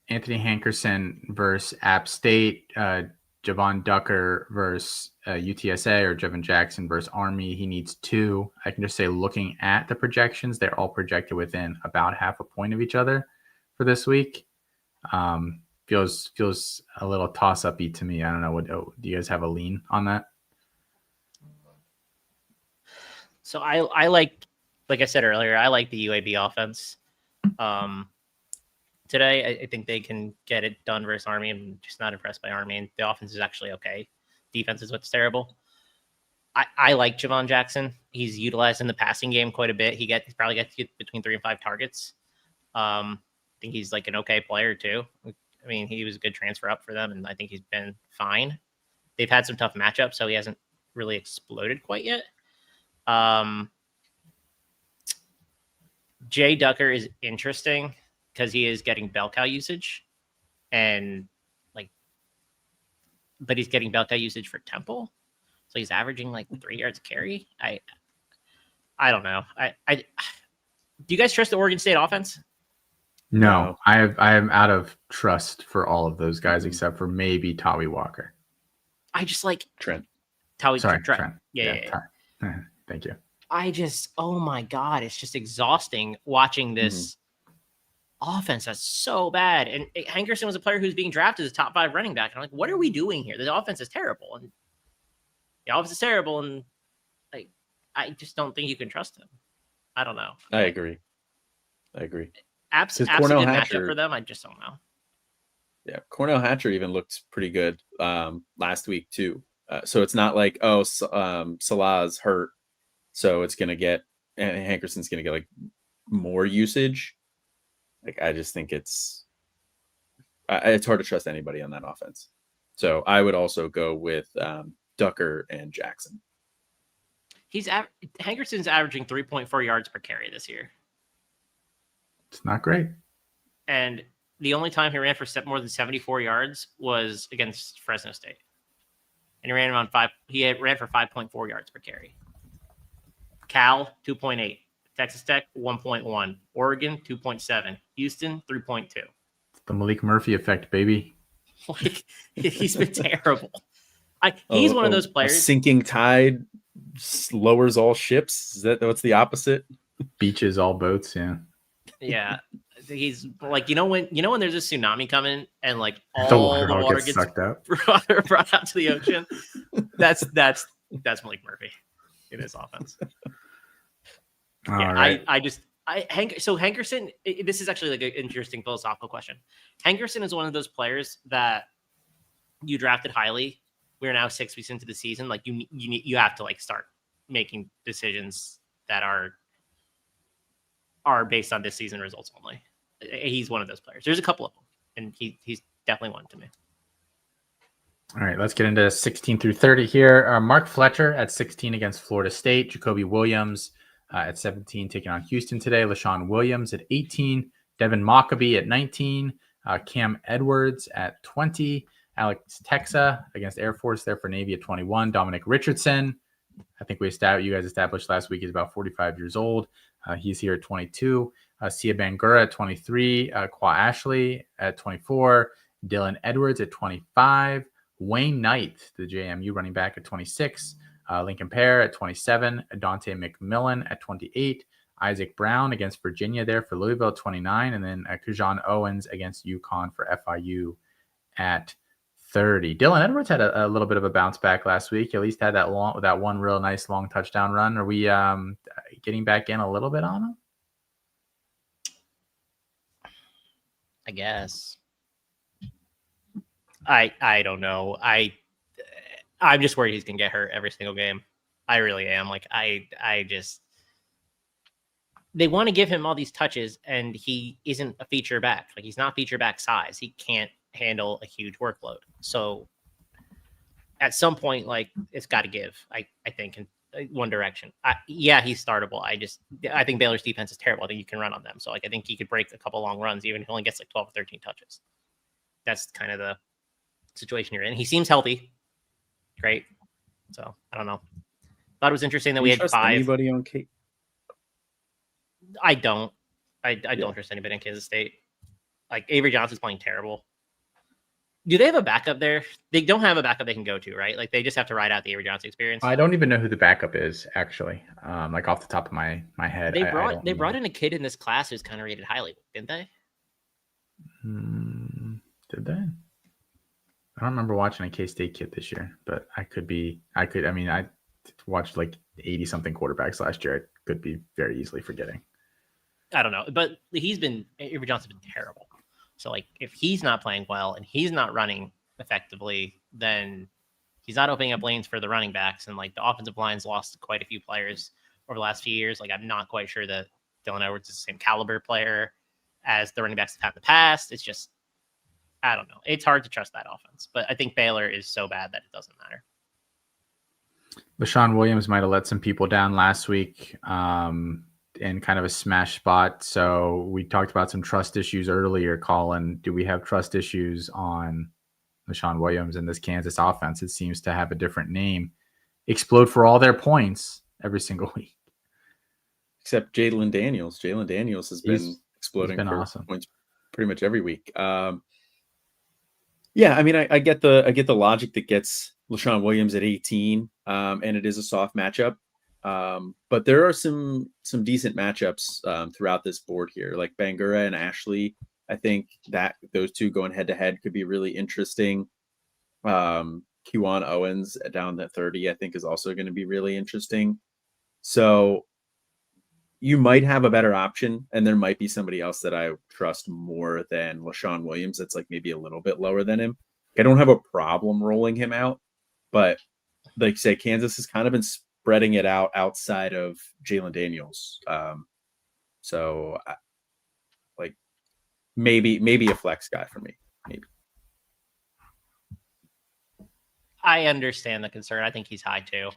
Anthony Hankerson versus App State, Javon Ducker versus UTSA, or Jevin Jackson versus Army. He needs 2. I can just say, looking at the projections, they're all projected within about half a point of each other for this week. Feels a little toss-up-y to me. I don't know. Do you guys have a lean on that? So I like I said earlier, I like the UAB offense. Today, I think they can get it done versus Army. I'm just not impressed by Army, and the offense is actually okay. Defense is what's terrible. I like Javon Jackson. He's utilized in the passing game quite a bit. He probably gets between 3 and 5 targets. I think he's like an okay player too. I mean, he was a good transfer up for them, and I think he's been fine. They've had some tough matchups, so he hasn't really exploded quite yet. Jay Ducker is interesting because he is getting bell cow usage, but he's getting bell cow usage for Temple, so he's averaging like 3 yards a carry. I don't know. Do you guys trust the Oregon State offense? No, I am out of trust for all of those guys except for maybe Tawi Walker. I just like Trent. Trent. Trent. Yeah. Thank you. Oh my God, it's just exhausting watching this offense that's so bad. And Hankerson was a player who's being drafted as a top 5 running back. And I'm like, what are we doing here? The offense is terrible. And like, I just don't think you can trust him. I don't know. I agree. Absolutely Cornell good Hatcher, matchup for them. I just don't know. Yeah, Cornell Hatcher even looked pretty good last week too. So it's not like Salah's hurt, so it's gonna get Hankerson's gonna get like more usage. Like I just think it's hard to trust anybody on that offense. So I would also go with Ducker and Jackson. Hankerson's averaging 3.4 yards per carry this year. It's not great. And the only time he ran for more than 74 yards was against Fresno State. And he ran for 5.4 yards per carry. Cal, 2.8. Texas Tech, 1.1. Oregon, 2.7. Houston, 3.2. The Malik Murphy effect, baby. Like, he's been terrible. He's one of those players. A sinking tide lowers all ships. Is that what's the opposite? Beaches all boats, yeah. Yeah. He's like, when there's a tsunami coming and like all the water gets sucked out, brought out to the ocean. That's Malik Murphy in his offense. Right. Hankerson, this is actually like an interesting philosophical question. Hankerson is one of those players that you drafted highly. We're now 6 weeks into the season. Like you have to like start making decisions that are based on this season results only. He's one of those players. There's a couple of them, and he's definitely one to me. All right, let's get into 16 through 30 here. Mark Fletcher at 16 against Florida State. Jacoby Williams at 17 taking on Houston today. LaShawn Williams at 18. Devin Mockabee at 19. Cam Edwards at 20. Alex Texa against Air Force there for Navy at 21. Dominic Richardson, I think you guys established last week, is about 45 years old. He's here at 22. Sia Bangura at 23. Qua Ashley at 24. Dylan Edwards at 25. Wayne Knight, the JMU running back, at 26. Lincoln Pear at 27. Dante McMillan at 28. Isaac Brown against Virginia there for Louisville at 29. And then Kajan Owens against UConn for FIU at 30. Dylan Edwards had a little bit of a bounce back last week. At least had that one real nice long touchdown run. Are we getting back in a little bit on him? I guess. I don't know. I'm just worried he's gonna get hurt every single game. I really am. Like I just they want to give him all these touches, and he isn't a feature back. Like, he's not feature back size. He can't handle a huge workload. So at some point, like, it's got to give, I think, in one direction. Yeah, he's startable. I think Baylor's defense is terrible. I think you can run on them. So, like, I think he could break a couple long runs, even if he only gets like 12 or 13 touches. That's kind of the situation you're in. He seems healthy. Great. So, I don't know. Thought it was interesting that we had 5. Anybody on Kate? I don't. I don't trust anybody in Kansas State. Like, Avery Johnson's playing terrible. Do they have a backup there? They don't have a backup they can go to, right? Like, they just have to ride out the Avery Johnson experience. I don't even know who the backup is, actually. Like, off the top of my head. They brought in a kid in this class who's kind of rated highly, didn't they? Did they? I don't remember watching a K-State kid this year, but I watched like 80-something quarterbacks last year. I could be very easily forgetting. I don't know, but Avery Johnson's been terrible. So, like, if he's not playing well and he's not running effectively, then he's not opening up lanes for the running backs. And, like, the offensive line's lost quite a few players over the last few years. Like, I'm not quite sure that Dylan Edwards is the same caliber player as the running backs have had in the past. It's just, I don't know. It's hard to trust that offense. But I think Baylor is so bad that it doesn't matter. LaShawn Williams might have let some people down last week in kind of a smash spot. So we talked about some trust issues earlier, Colin. Do we have trust issues on LaShawn Williams in this Kansas offense? It seems to have a different name. Explode for all their points every single week. Except Jalen Daniels. Jalen Daniels has been exploding for awesome points pretty much every week. Yeah, I mean, I get the logic that gets LaShawn Williams at 18, and it is a soft matchup. But there are some decent matchups throughout this board here, like Bangura and Ashley. I think that those two going head to head could be really interesting. Kewan Owens down at 30, I think, is also going to be really interesting. So you might have a better option, and there might be somebody else that I trust more than LaShawn Williams. That's like maybe a little bit lower than him. I don't have a problem rolling him out, but like say Kansas has kind of been spreading it out outside of Jalen Daniels. So like maybe a flex guy for me. Maybe. I understand the concern. I think he's high too.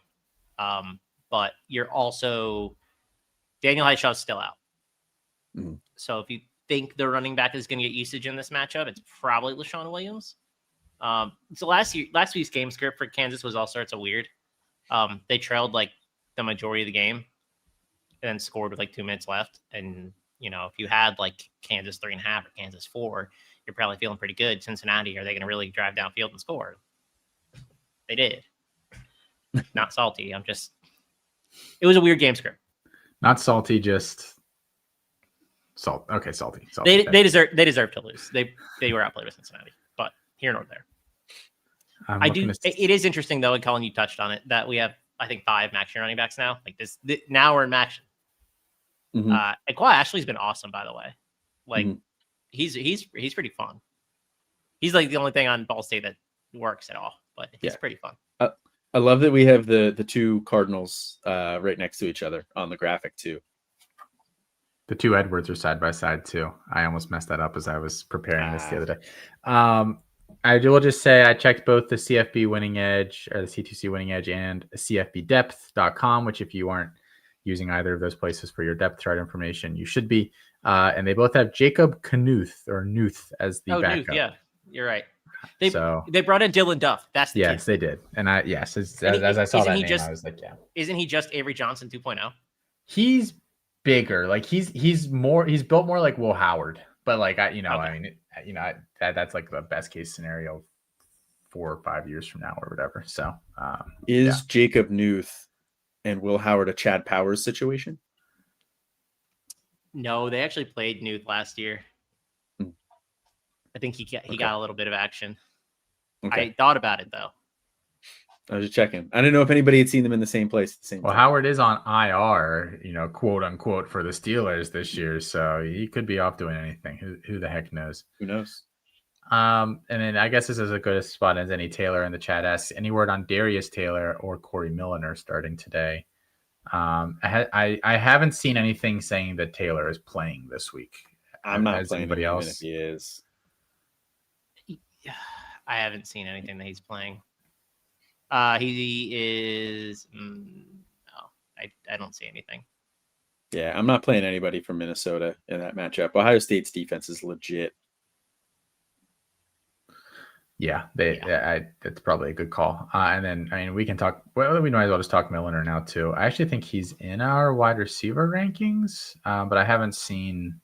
But you're also Daniel Highshaw's still out. Mm-hmm. So if you think the running back is going to get usage in this matchup, it's probably LaShawn Williams. So last week's game script for Kansas was all sorts of weird. They trailed like the majority of the game and then scored with like 2 minutes left. And, you know, if you had like Kansas 3.5 or Kansas 4, you're probably feeling pretty good. Cincinnati, are they going to really drive downfield and score? They did. Not salty. It was a weird game script. Not salty, just salt. Okay, salty. They deserve to lose. They were outplayed with Cincinnati, but here nor there. It is interesting though, and Colin, you touched on it, that we have, I think, 5 Maxion running backs now. Like this now we're in Maxion. Mm-hmm. And Kwa Ashley's been awesome, by the way. Like he's pretty fun. He's like the only thing on Ball State that works at all, but he's pretty fun. I love that we have the 2 Cardinals right next to each other on the graphic too. The 2 Edwards are side by side too. I almost messed that up as I was preparing this the other day. I will just say I checked both the CFB winning edge or the C2C winning edge and CFBdepth.com, which if you aren't using either of those places for your depth chart information, you should be. And they both have Jacob Knuth as the backup. Knuth, yeah, you're right. They brought in Dylan Duff. That's the kid. They did. And as I saw that name, I was like, yeah. Isn't he just Avery Johnson 2.0? He's bigger. Like he's built more like Will Howard. But like I mean, that's like the best case scenario 4 or 5 years from now or whatever. So Jacob Knuth and Will Howard a Chad Powers situation? No, they actually played Knuth last year. I think he got a little bit of action. Okay. I thought about it though. I was just checking. I didn't know if anybody had seen them in the same place at the same time. Well, Howard is on IR, quote unquote, for the Steelers this year, so he could be off doing anything. Who the heck knows? Who knows? And then I guess this is a good spot as any Taylor in the chat asks, any word on Darius Taylor or Corey Milliner starting today? I haven't seen anything saying that Taylor is playing this week. I'm not Has playing him anybody even else? if he is. I haven't seen anything that he's playing. He is no, I don't see anything. Yeah, I'm not playing anybody from Minnesota in that matchup. Ohio State's defense is legit. Yeah, that's probably a good call. And then, I mean, we can talk. Well, we might as well just talk Milliner now too. I actually think he's in our wide receiver rankings, but I haven't seen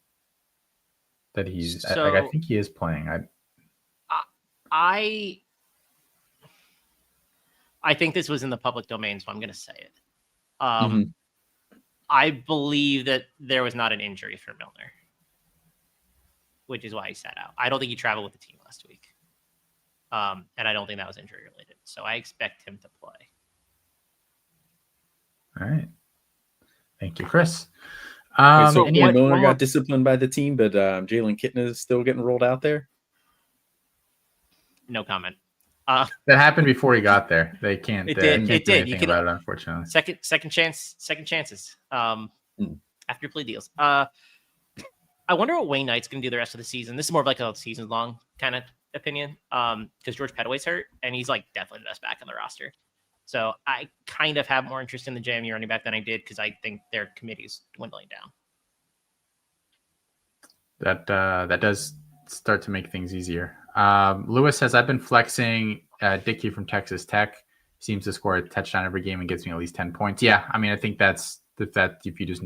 that he's. I think he is playing. I think this was in the public domain, so I'm going to say it. I believe that there was not an injury for Milner, which is why he sat out. I don't think he traveled with the team last week. And I don't think that was injury related. So I expect him to play. All right. Thank you, Chris. So Milner got disciplined by the team, but Jalen Kitten is still getting rolled out there. No comment. That happened before he got there. They can't. It did. Can't do anything about it, unfortunately. Second chances. After play deals. I wonder what Wayne Knight's going to do the rest of the season. This is more of like a season long kind of opinion. Because George Pettaway's hurt, and he's like definitely the best back on the roster. So I kind of have more interest in the JMU running back than I did because I think their committee's dwindling down. That does start to make things easier. Lewis says, I've been flexing Dickey from Texas Tech. Seems to score a touchdown every game and gets me at least 10 points. Yeah, I mean, I think that's that if you just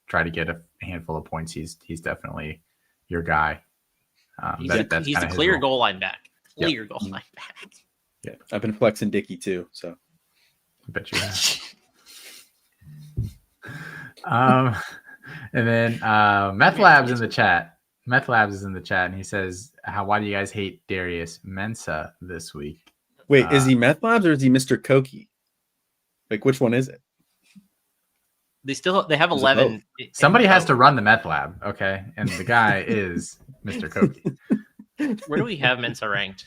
try to get a handful of points, he's definitely your guy. He's a clear goal line back. Goal line back. Yeah, I've been flexing Dickey too, so. I bet you have. And then Meth Labs in the chat. Meth Labs is in the chat, and he says, why do you guys hate Darius Mensah this week? Wait, is he Meth Labs or is he Mr. Koki? Like, which one is it? They have 11. Somebody has to run the Meth Lab, okay? And the guy is Mr. Koki. Where do we have Mensah ranked?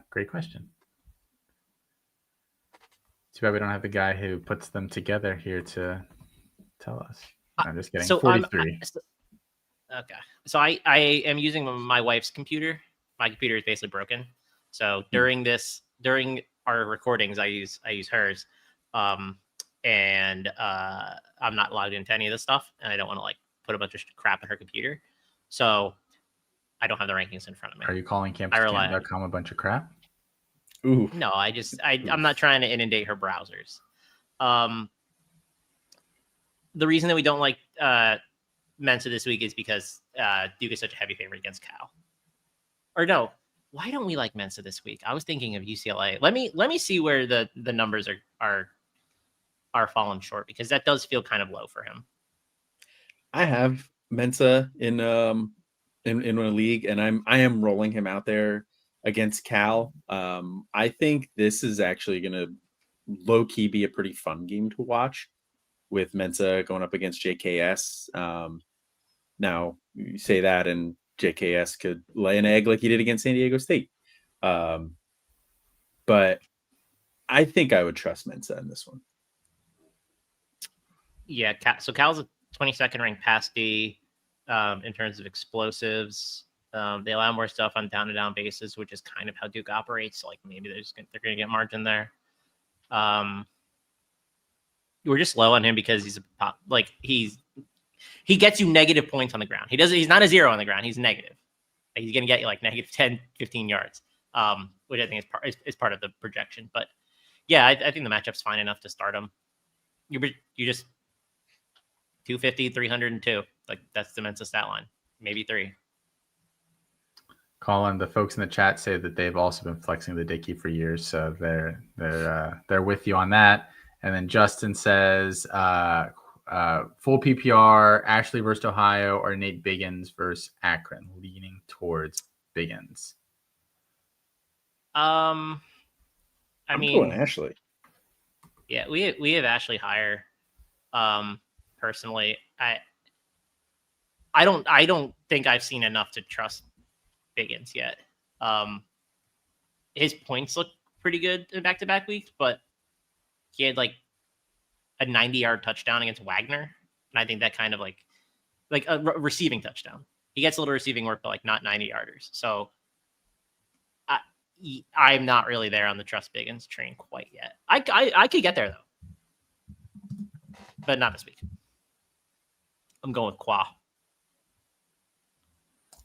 Great question. Too bad we don't have the guy who puts them together here to tell us. I'm just kidding. 43. Okay. So I am using my wife's computer. My computer is basically broken. So during our recordings, I use hers. And I'm not logged into any of this stuff, and I don't want to like put a bunch of crap in her computer. So I don't have the rankings in front of me. Are you calling campuscam.com a bunch of crap? Ooh. No, I'm not trying to inundate her browsers. The reason that we don't like Mensah this week is because Duke is such a heavy favorite against Cal. Or no, why don't we like Mensah this week? I was thinking of UCLA. Let me see where the numbers are falling short, because that does feel kind of low for him. I have Mensah in a league, and I am rolling him out there against Cal. I think this is actually going to low key be a pretty fun game to watch, with Mensah going up against JKS. Now you say that, and JKS could lay an egg like he did against San Diego State. But I think I would trust Mensah in this one. Yeah, so Cal's a 22nd ranked pass D in terms of explosives. They allow more stuff on down-to-down bases, which is kind of how Duke operates. So, like, maybe they're going to get margin there. We're just low on him because he gets you negative points on the ground. He's not a 0 on the ground. He's negative. He's going to get you like negative 10, 15 yards, which I think is part of the projection. But yeah, I think the matchup's fine enough to start him. You just 250, 302. Like, that's the Mensah stat line. Maybe 3. Colin, the folks in the chat say that they've also been flexing the Dickey for years, so they're with you on that. And then Justin says, full PPR, Ashley versus Ohio, or Nate Biggins versus Akron, leaning towards Biggins. I'm going Ashley. Yeah, we have Ashley higher. Personally, I don't think I've seen enough to trust Biggins yet. His points look pretty good in back-to-back weeks, but he had like a 90-yard touchdown against Wagner, and I think that kind of like a receiving touchdown. He gets a little receiving work, but like not 90-yarders. So I'm not really there on the trust Biggins train quite yet. I could get there though, but not this week. I'm going with Qua.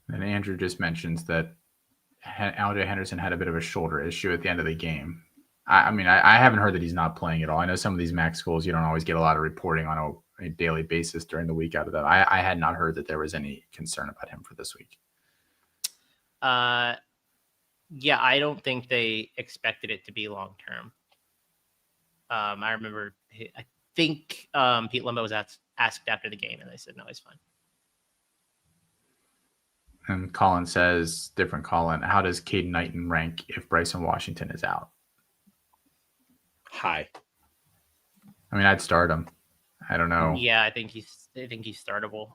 And Andrew just mentions that LJ Henderson had a bit of a shoulder issue at the end of the game. I mean, I haven't heard that he's not playing at all. I know some of these MAC schools, you don't always get a lot of reporting on a daily basis during the week out of them. I had not heard that there was any concern about him for this week. Yeah, I don't think they expected it to be long term. I remember, I think Pete Lembo was asked after the game, and they said, no, he's fine. And Colin says, different Colin, how does Caden Knighton rank if Bryson Washington is out? High. I mean, I'd start him. I don't know. Yeah, I think he's startable.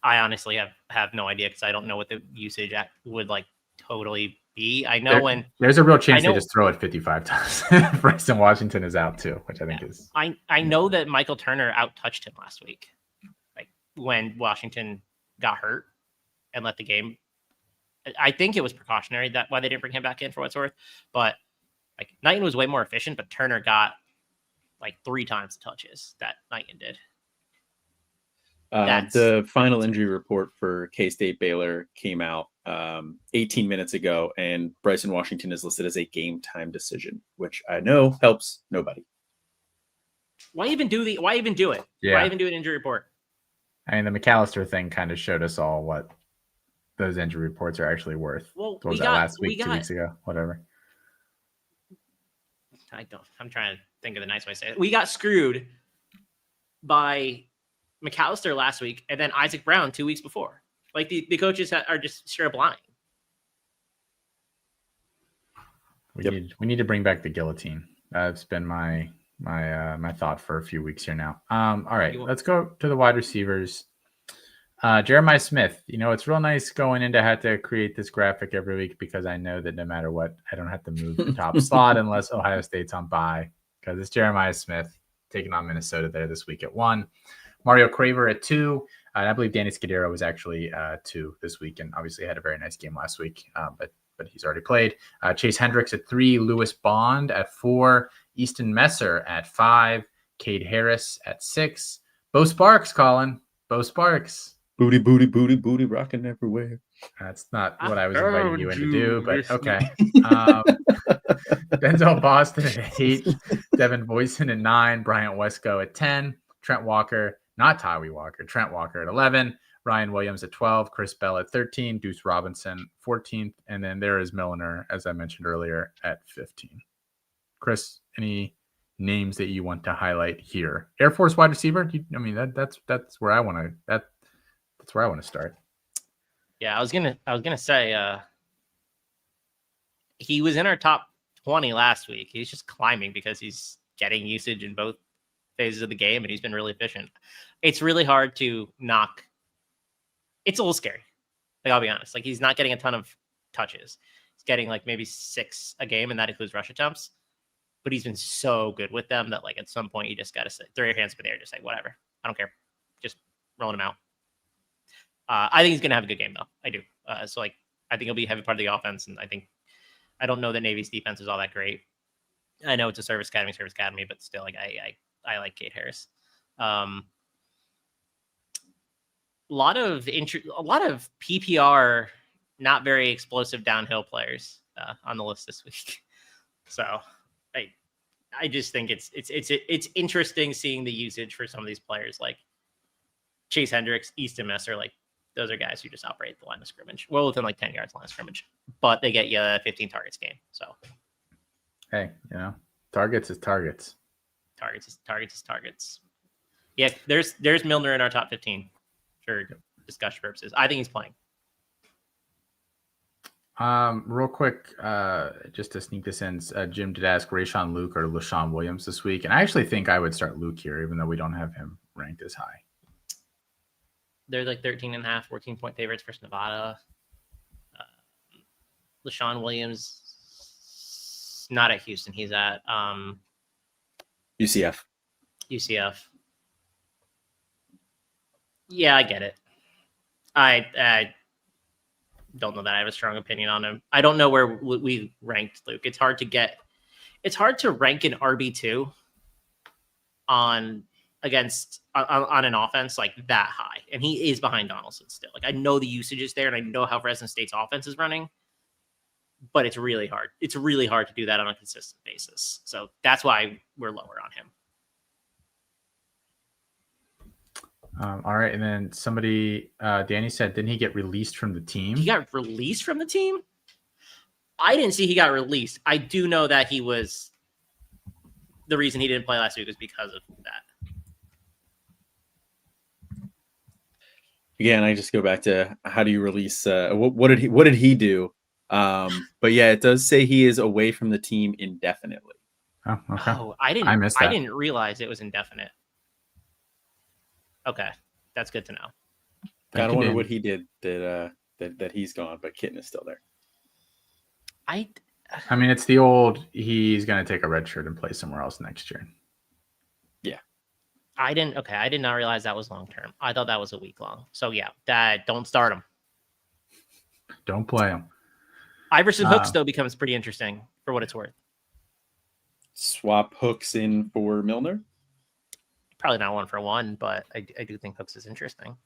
I honestly have no idea because I don't know what the usage would like totally be. I know there's a real chance they just throw it 55 times. Bryson Washington is out too, which I think is. I know that Michael Turner out-touched him last week, like when Washington got hurt and let the game. I think it was precautionary that why they didn't bring him back in for what's worth. But like Knighton was way more efficient, but Turner got like 3 times the touches that Knighton did. The final injury report for K-State Baylor came out 18 minutes ago, and Bryson Washington is listed as a game time decision, which I know helps nobody. Why even do it? Yeah. Why even do an injury report? I mean, the McAllister thing kind of showed us all what those injury reports are actually worth. Well, what was that last week, 2 weeks ago, whatever. I'm trying to think of the nice way to say it. We got screwed by McAllister last week, and then Isaac Brown 2 weeks before. Like the coaches are just straight up lying. We need to bring back the guillotine. That's been my thought for a few weeks here now. All right, let's go to the wide receivers. Jeremiah Smith, it's real nice going in to have to create this graphic every week because I know that no matter what, I don't have to move the top slot unless Ohio State's on bye because it's Jeremiah Smith taking on Minnesota there this week at 1. Mario Craver at 2. And I believe Danny Scudero was actually 2 this week and obviously had a very nice game last week, but he's already played. Chase Hendricks at 3. Lewis Bond at 4. Easton Messer at 5. Cade Harris at 6. Bo Sparks, Colin. Bo Sparks. Booty, booty, booty, booty, rocking everywhere. That's not what I was inviting you in to do, but okay. Denzel Boston at 8. Devin Boyson at 9. Bryant Wesco at 10. Trent Walker, not Tyree Walker, Trent Walker at 11. Ryan Williams at 12. Chris Bell at 13. Deuce Robinson, 14th. And then there is Milliner, as I mentioned earlier, at 15. Chris, any names that you want to highlight here? Air Force wide receiver? That's where I want to. That's where I want to start. Yeah, I was gonna say he was in our top 20 last week. He's just climbing because he's getting usage in both phases of the game, and he's been really efficient. It's really hard to knock. It's a little scary. Like, I'll be honest. Like, he's not getting a ton of touches. He's getting like maybe 6 a game, and that includes rush attempts. But he's been so good with them that like at some point you just gotta say, throw your hands up in the air, just say whatever. I don't care. Just rolling him out. I think he's gonna have a good game though. I do. So like I think he'll be a heavy part of the offense, and I don't know that Navy's defense is all that great. I know it's a service academy, but still, like I like Cade Harris. A lot of PPR, not very explosive downhill players on the list this week. So I just think it's interesting seeing the usage for some of these players like Chase Hendricks, Easton Messer. Like those are guys who just operate the line of scrimmage, well within like 10 yards line of scrimmage, but they get you 15 targets game. So hey, targets is targets. Targets. Yeah, there's Milner in our top 15 for discussion purposes. I think he's playing. Real quick, just to sneak this in, Jim did ask Rayshon Luke or LaShawn Williams this week, and I actually think I would start Luke here, even though we don't have him ranked as high. They're like 13.5, 14-point favorites versus Nevada. LaShawn Williams, not at Houston. He's at UCF. UCF. Yeah, I get it. I don't know that I have a strong opinion on him. I don't know where we ranked Luke. It's hard to rank an RB2 on an offense like that high, and he is behind Donaldson still. Like, I know the usage is there, and I know how Fresno State's offense is running, but it's really hard. It's really hard to do that on a consistent basis. So that's why we're lower on him. All right, and then somebody, Danny said, didn't he get released from the team? He got released from the team? I didn't see he got released. I do know that the reason he didn't play last week was because of that. Again, I just go back to how do you release? What did he do? But yeah, it does say he is away from the team indefinitely. Oh, okay. Oh, I missed that. I didn't realize it was indefinite. Okay, that's good to know. I wonder what he did that he's gone, but Kitten is still there. I mean, it's the old. He's going to take a red shirt and play somewhere else next year. Yeah, I did not realize that was long term. I thought that was a week long. So yeah, don't start him. Don't play him. Iverson Hooks though becomes pretty interesting for what it's worth. Swap Hooks in for Milner. Probably not 1-for-1, but I do think Hooks is interesting.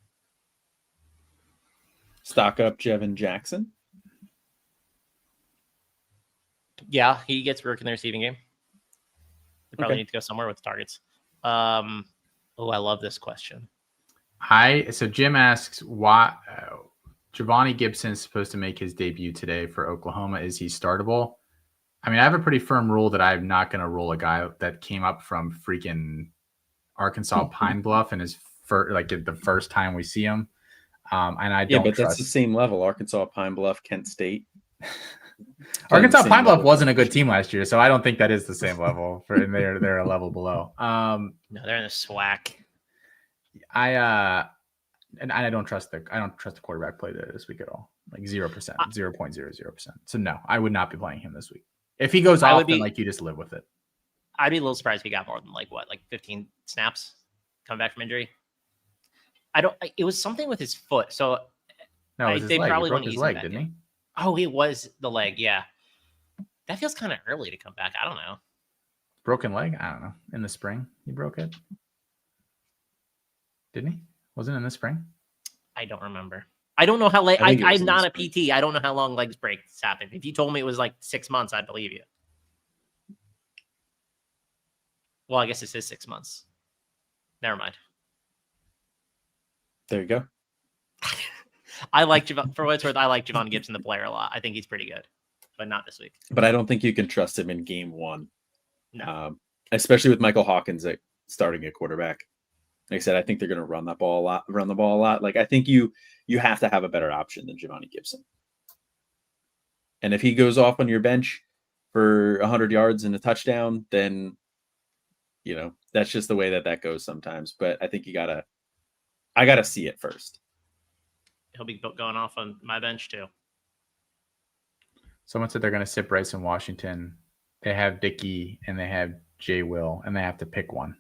Stock up Jevin Jackson. Yeah, he gets work in the receiving game. They probably need to go somewhere with targets. I love this question. So Jim asks why Giovanni Gibson is supposed to make his debut today for Oklahoma. Is he startable? I mean, I have a pretty firm rule that I'm not going to roll a guy that came up from freaking Arkansas Pine Bluff and is the first time we see him. And I don't. Yeah, but that's the same level. Arkansas Pine Bluff, Kent State. Arkansas Pine Bluff wasn't a good team last year, so I don't think that is the same level. And they're a level below. No, they're in the SWAC. I don't trust the quarterback play this week at all. Like 0%, 0.00%. So no, I would not be playing him this week. If he goes off, then you just live with it. I'd be a little surprised if he got more than 15 snaps coming back from injury. It was something with his foot. So no, they probably broke his leg, didn't he? Oh, it was the leg. Yeah. That feels kind of early to come back. I don't know. Broken leg? I don't know. In the spring, he broke it. Didn't he? Wasn't it in the spring? I don't remember. I don't know how late. I'm not a PT. I don't know how long legs breaks happen. If you told me it was 6 months, I'd believe you. Well, I guess this is 6 months. Never mind. There you go. I like for what it's worth. I like Javon Gibson, the player, a lot. I think he's pretty good, but not this week. But I don't think you can trust him in game one. No, especially with Michael Hawkins starting at quarterback. Like I said, I think they're going to run the ball a lot. Like I think you have to have a better option than Giovanni Gibson. And if he goes off on your bench for 100 yards and a touchdown, then that's just the way that goes sometimes. But I think I gotta see it first. He'll be going off on my bench too. Someone said they're going to sit Bryson Washington. They have Dickey and they have Jay Will, and they have to pick one.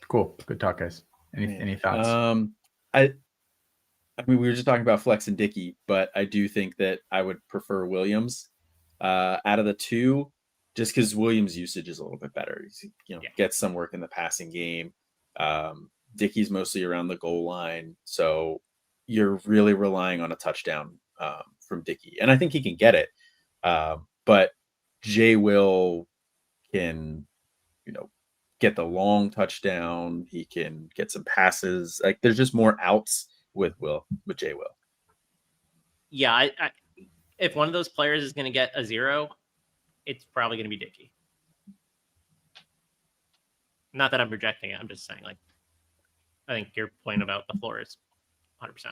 Cool. Good talk, guys. Any thoughts? I mean, we were just talking about Flex and Dickey, but I do think that I would prefer Williams out of the two, just because Williams' usage is a little bit better. Gets some work in the passing game. Dickey's mostly around the goal line, so you're really relying on a touchdown from Dickey, and I think he can get it. But Jay Will can, get the long touchdown. He can get some passes. Like there's just more outs with Jay Will. Yeah, I if one of those players is going to get a 0, it's probably going to be Dickey. Not that I'm rejecting it. I'm just saying, I think your point about the floor is 100%.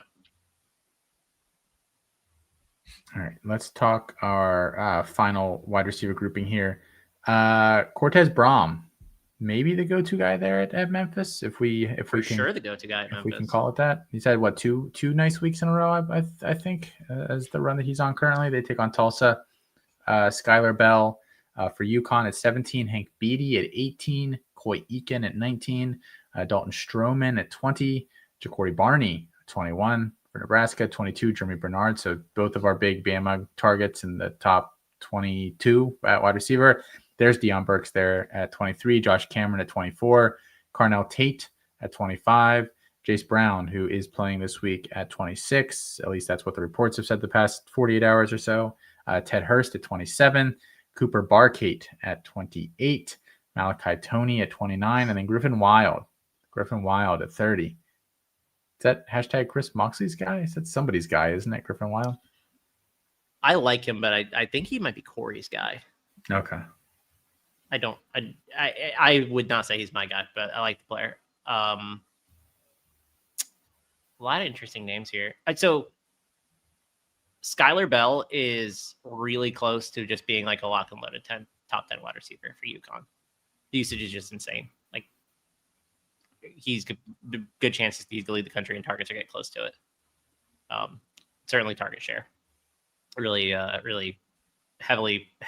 All right, let's talk our final wide receiver grouping here. Cortez Braum maybe the go-to guy there at Memphis. If we For can, sure, the go-to guy at if Memphis. we can call it that. He's had what two nice weeks in a row. I think as the run that he's on currently. They take on Tulsa. Skylar Bell for UConn at 17. Hank Beatty at 18. Coy Eakin at 19. Dalton Stroman at 20. Ja'Cory Barney at 21 for Nebraska. 22. Jeremy Bernard. So both of our big Bama targets in the top 22 at wide receiver. There's Deion Burks there at 23, Josh Cameron at 24, Carnell Tate at 25, Jace Brown, who is playing this week at 26. At least that's what the reports have said the past 48 hours or so. Ted Hurst at 27, Cooper Barkate at 28, Malachi Toney at 29, and then Griffin Wild at 30. Is that hashtag Chris Moxley's guy? Is that somebody's guy, isn't it, Griffin Wild? I like him, but I think he might be Corey's guy. Okay. I would not say he's my guy, but I like the player. A lot of interesting names here. So Skylar Bell is really close to just being like a lock and loaded top 10 wide receiver for UConn. The usage is just insane. Like he's good chances to lead the country in targets or get close to it. Certainly target share. Really heavily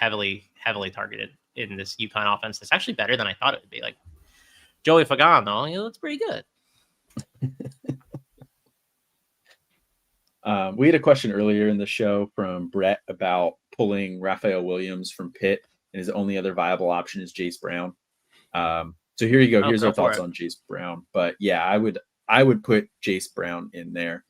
targeted in this UConn offense. It's actually better than I thought it would be. Like Joey Fagan, he looks pretty good. We had a question earlier in the show from Brett about pulling Raphael Williams from Pitt, and his only other viable option is Jace Brown. So here you go. Here's our thoughts on Jace Brown. But yeah, I would put Jace Brown in there,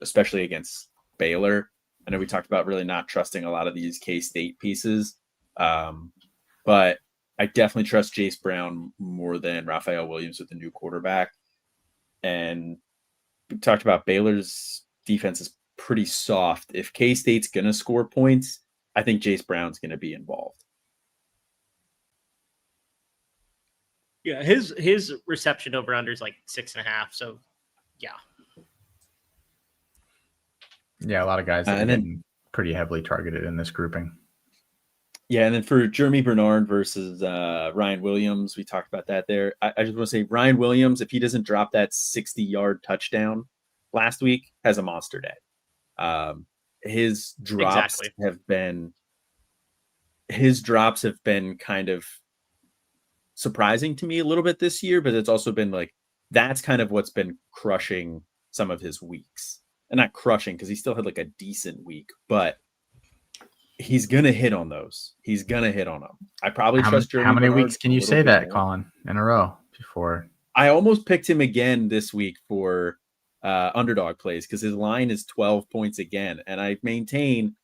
especially against Baylor. I know we talked about really not trusting a lot of these K-State pieces, but I definitely trust Jace Brown more than Raphael Williams with the new quarterback. And we talked about Baylor's defense is pretty soft. If K-State's going to score points, I think Jace Brown's going to be involved. Yeah, his reception over under is like 6.5. So yeah. Yeah, a lot of guys that are getting pretty heavily targeted in this grouping. Yeah, and then for Jeremy Bernard versus Ryan Williams, we talked about that there. I just want to say Ryan Williams, if he doesn't drop that 60-yard touchdown last week, has a monster day. His drops have been kind of surprising to me a little bit this year, but it's also been like that's kind of what's been crushing some of his weeks. And not crushing because he still had like a decent week, but he's going to hit on those. He's going to hit on them. I probably trust Jeremy. How many Bernard weeks can you say that, Colin, in a row before? I almost picked him again this week for underdog plays because his line is 12 points again. And I maintain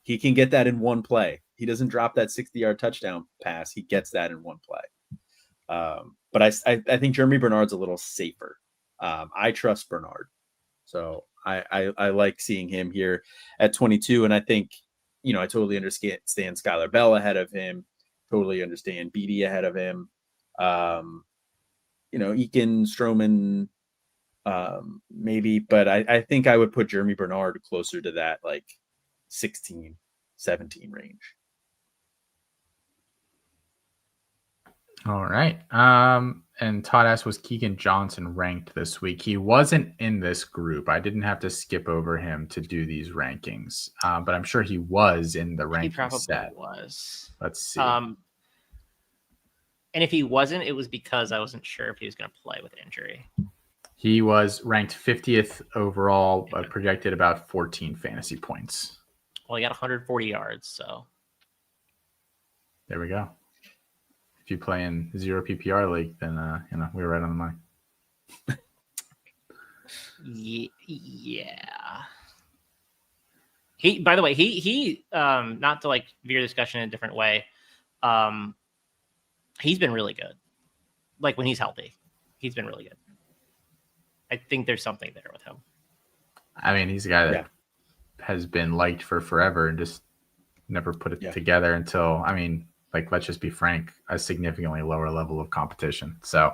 he can get that in one play. He doesn't drop that 60-yard touchdown pass. He gets that in one play. But I think Jeremy Bernard's a little safer. I trust Bernard. So I like seeing him here at 22. And I think, I totally understand Skylar Bell ahead of him. Totally understand Beatty ahead of him. Eakin, Stroman, maybe. But I think I would put Jeremy Bernard closer to that, like 16, 17 range. All right. And Todd asked, was Keegan Johnson ranked this week? He wasn't in this group. I didn't have to skip over him to do these rankings, but I'm sure he was in the ranking set. He probably was. Let's see. And if he wasn't, it was because I wasn't sure if he was going to play with injury. He was ranked 50th overall, projected about 14 fantasy points. Well, he got 140 yards, so. There we go. If you play in 0 PPR league, then we were right on the money. Yeah. By the way, he not to like veer the discussion in a different way. He's been really good. Like when he's healthy, he's been really good. I think there's something there with him. I mean, he's a guy that has been liked for forever and just never put it together until, let's just be frank, a significantly lower level of competition. So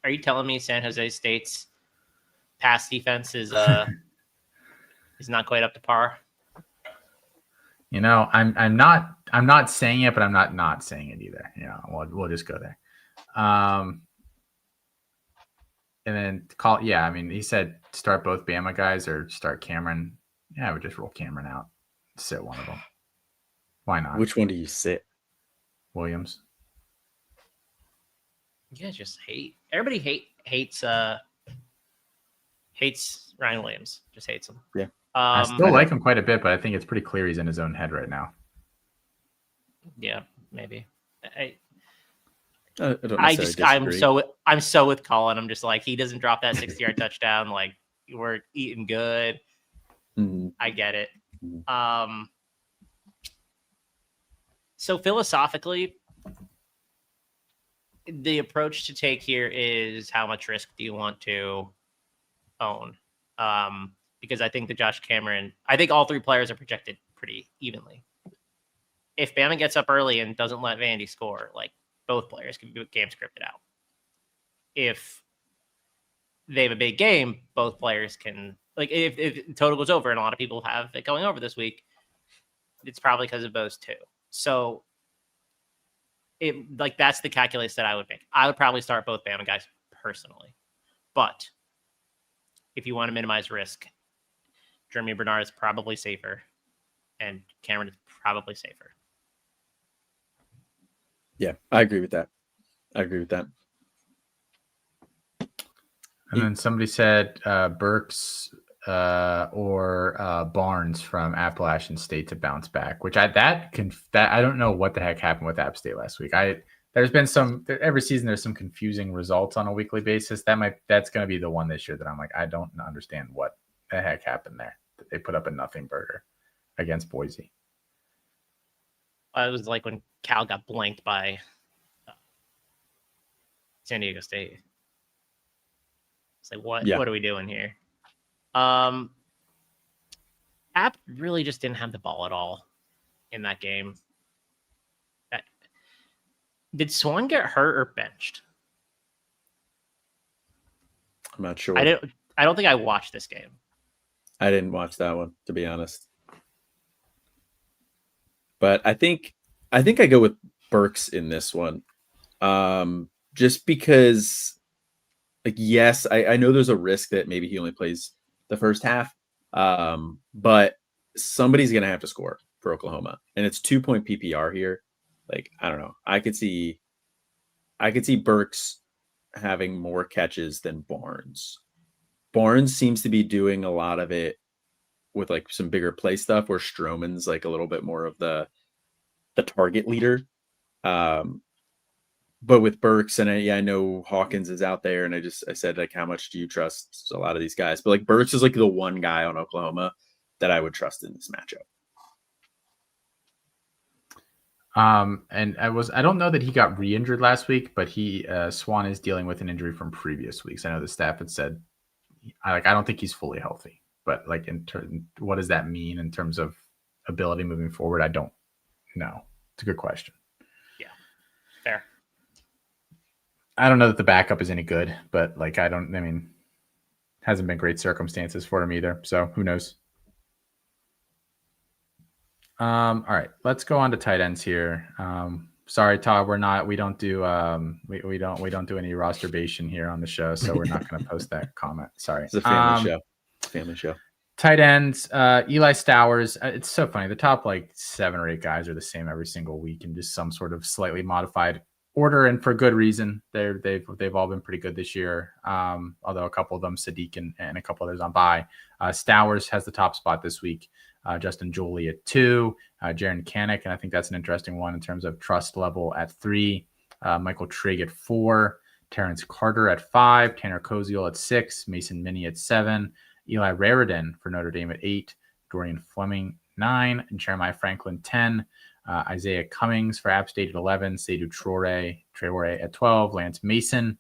are you telling me San Jose State's pass defense is not quite up to par? I'm not saying it, but I'm not saying it either. We'll just go there. And then call. Yeah, I mean, he said start both Bama guys or start Cameron. Yeah, I would just roll Cameron out, sit one of them. Why not? Which one do you sit? Williams. Yeah, just hate. Everybody hates Ryan Williams. Just hates him. Yeah. I still like him quite a bit, but I think it's pretty clear he's in his own head right now. Yeah, maybe. I'm so with Colin. I'm just like, he doesn't drop that 60-yard touchdown. Like, we're eating good. Mm-hmm. I get it. So philosophically, the approach to take here is how much risk do you want to own? Because I think I think all three players are projected pretty evenly. If Bama gets up early and doesn't let Vandy score, like, both players can be game scripted out. If they have a big game, both players can, like, if the total goes over, and a lot of people have it going over this week, it's probably because of those two. So that's the calculus that I would make. I would probably start both Bama guys personally. But if you want to minimize risk, Jeremy Bernard is probably safer, and Cameron is probably safer. Yeah, I agree with that. And then somebody said Burks or Barnes from Appalachian State to bounce back, which I don't know what the heck happened with App State last week. There's been every season there's some confusing results on a weekly basis. That's going to be the one this year that I'm like, I don't understand what the heck happened there. They put up a nothing burger against Boise. It was like when Cal got blanked by San Diego State. It's like, what are we doing here? App really just didn't have the ball at all in that game. Did Swan get hurt or benched? I'm not sure. I don't think I watched this game. I didn't watch that one, to be honest. But I think I go with Burks in this one. Just because, like, yes, I know there's a risk that maybe he only plays the first half. But somebody's gonna have to score for Oklahoma. And it's 2-point PPR here. Like, I don't know. I could see Burks having more catches than Barnes. Barnes seems to be doing a lot of it with, like, some bigger play stuff, where Stroman's like a little bit more of the target leader. But with Burks, and I know Hawkins is out there, and I said, like, how much do you trust a lot of these guys? But, like, Burks is like the one guy on Oklahoma that I would trust in this matchup. And I don't know that he got re-injured last week, but Swan is dealing with an injury from previous weeks. I know the staff had said, I don't think he's fully healthy, but, like, what does that mean in terms of ability moving forward? I don't know. It's a good question. Yeah. Fair. I don't know that the backup is any good, but, like, hasn't been great circumstances for him either. So who knows? All right, let's go on to tight ends here. Sorry, Todd, we don't do any rosterbation here on the show, so we're not going to post that comment. Sorry. It's a family show. Family show. Tight ends, Eli Stowers. It's so funny. The top, like, 7 or 8 guys are the same every single week in just some sort of slightly modified order, and for good reason. They've all been pretty good this year. Although a couple of them, Sadiq and a couple others on bye. Stowers has the top spot this week. Justin Jolie at 2, Jaron Kanik, and I think that's an interesting one in terms of trust level at 3, Michael Trigg at 4, Terrence Carter at 5, Tanner Koziel at 6, Mason Minnie at 7, Eli Raridan for Notre Dame at 8, Dorian Fleming 9, and Jeremiah Franklin 10, Isaiah Cummings for App State at 11, Seydou Traore at 12, Lance Mason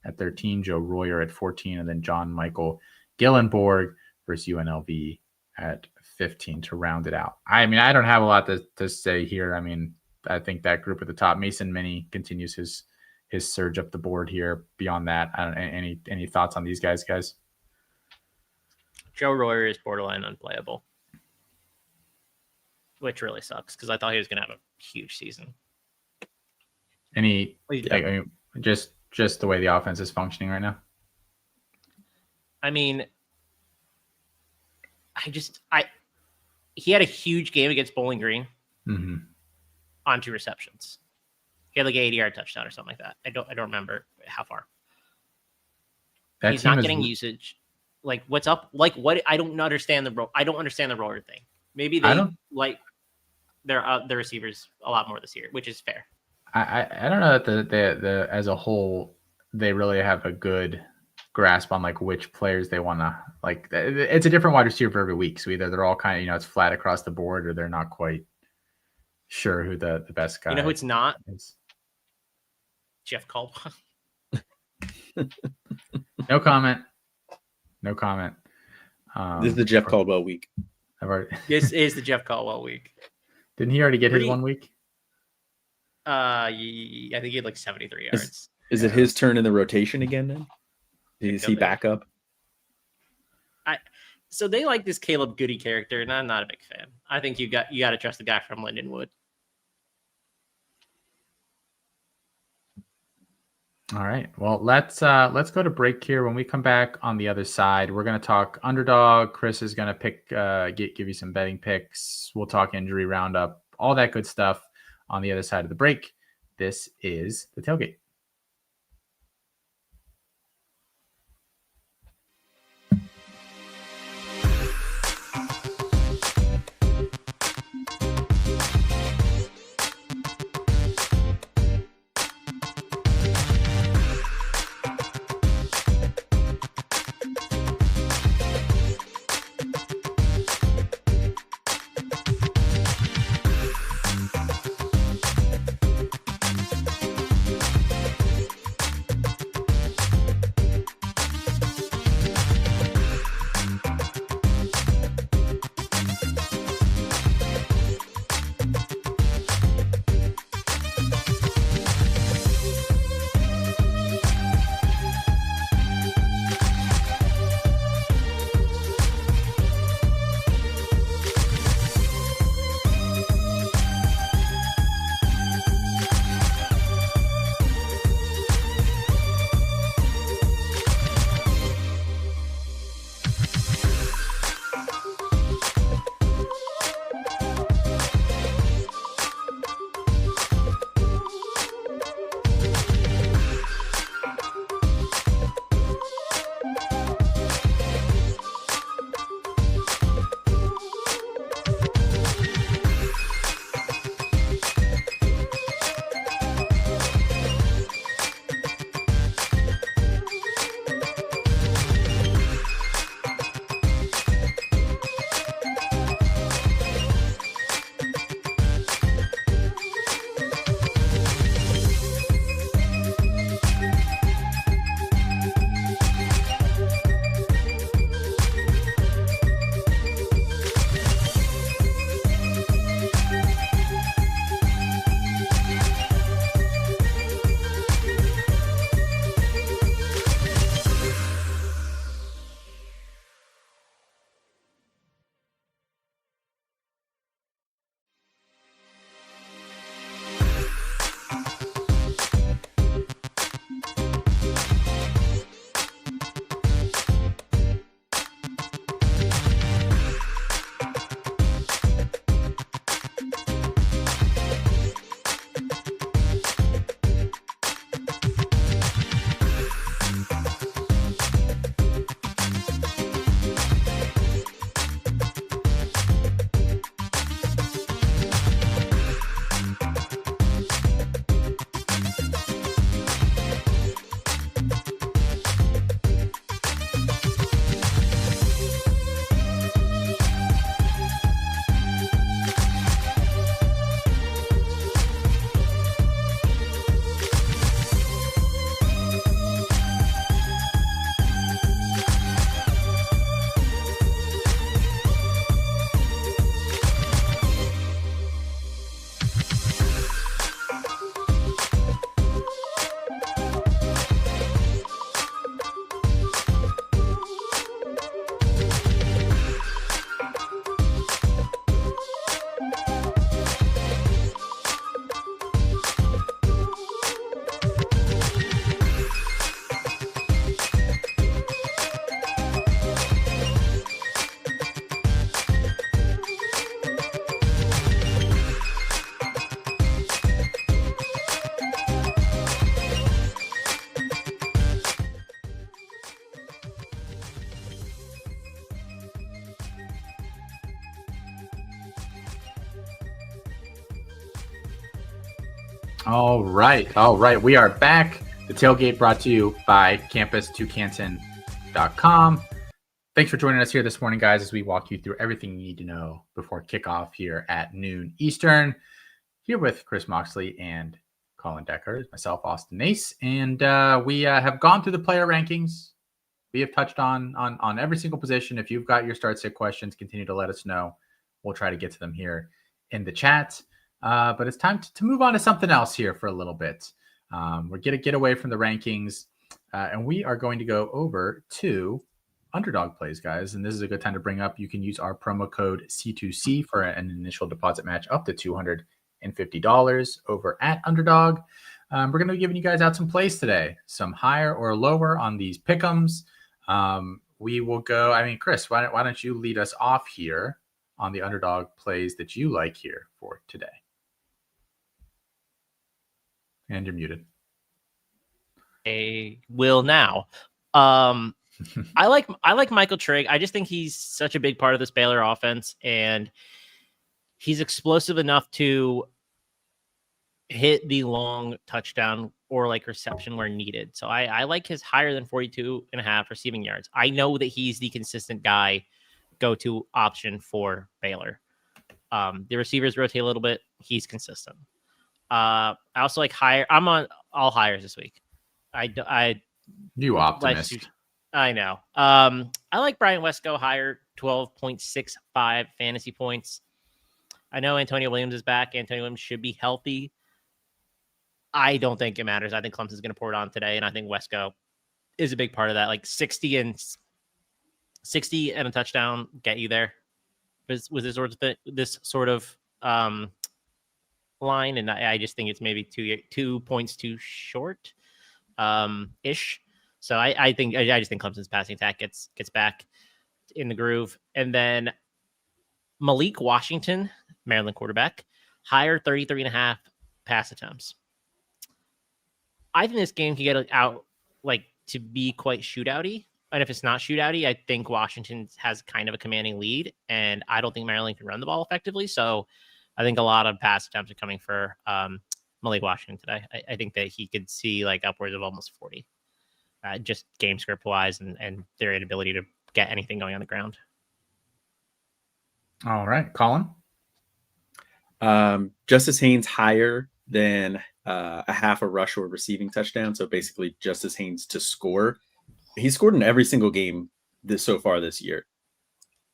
at 13, Joe Royer at 14, and then John Michael Gillenborg versus UNLV at 15 to round it out. I don't have a lot to say here. I think that group at the top, Mason Minnie continues his surge up the board here. Beyond that, I don't any thoughts on these guys? Joe Royer is borderline unplayable, which really sucks because I thought he was going to have a huge season. Just the way the offense is functioning right now. I mean, he had a huge game against Bowling Green on 2 receptions. He had like an 80-yard touchdown or something like that. I don't remember how far. He's not getting usage. Like, what's up? Like, what? I don't understand the roller thing. Maybe they like their receivers a lot more this year, which is fair. I don't know that the as a whole they really have a good grasp on like which players they want to like. It's a different wide receiver every week, so either they're all kind of it's flat across the board, or they're not quite sure who the best guy. You know who it's not? Is. Jeff Caldwell. No comment. This is the Jeff Caldwell week. This is the Jeff Caldwell week. Didn't he already get his 1 week? I think he had like 73 yards. Is it his turn in the rotation again then? Is he back up? So they like this Caleb Goody character, and I'm not a big fan. I think you got to trust the guy from Lindenwood. All right. Well, let's go to break here. When we come back on the other side, we're going to talk underdog. Chris is going to give you some betting picks. We'll talk injury roundup, all that good stuff on the other side of the break. This is the Tailgate. All right. We are back. The Tailgate brought to you by campus2canton.com. Thanks for joining us here this morning, guys, as we walk you through everything you need to know before kickoff here at noon Eastern. Here with Chris Moxley and Colin Decker, myself, Austin Nace, and we have gone through the player rankings. We have touched on every single position. If you've got your start sit questions, continue to let us know. We'll try to get to them here in the chat. But it's time to move on to something else here for a little bit. We're going to get away from the rankings, and we are going to go over to Underdog plays, guys. And this is a good time to bring up, you can use our promo code C2C for an initial deposit match up to $250 over at Underdog. We're going to be giving you guys out some plays today, some higher or lower on these pick'ems. We will go, Chris, why don't you lead us off here on the Underdog plays that you like here for today? And you're muted. I will now. I like Michael Trigg. I just think he's such a big part of this Baylor offense, and he's explosive enough to hit the long touchdown or like reception where needed. So I like his higher than 42.5 receiving yards. I know that he's the consistent guy, go-to option for Baylor. The receivers rotate a little bit. He's consistent. I also like higher. I'm on all hires this week. You optimist. I know. I like Brian Wesco higher, 12.65 fantasy points. I know Antonio Williams is back. Antonio Williams should be healthy. I don't think it matters. I think Clemson's going to pour it on today, and I think Wesco is a big part of that. Like 60 and a touchdown get you there with this sort of line, and I just think it's maybe 2 points too short, ish. So I just think Clemson's passing attack gets back in the groove, and then Malik Washington, Maryland quarterback, higher 33.5 pass attempts. I think this game can get out to be quite shootouty. And if it's not shootouty, I think Washington has kind of a commanding lead, and I don't think Maryland can run the ball effectively. So I think a lot of pass attempts are coming for Malik Washington today. I think that he could see upwards of almost 40, just game script wise and their inability to get anything going on the ground. All right, Colin. Justice Haynes higher than a half a rush or receiving touchdown. So basically Justice Haynes to score. He scored in every single game so far this year.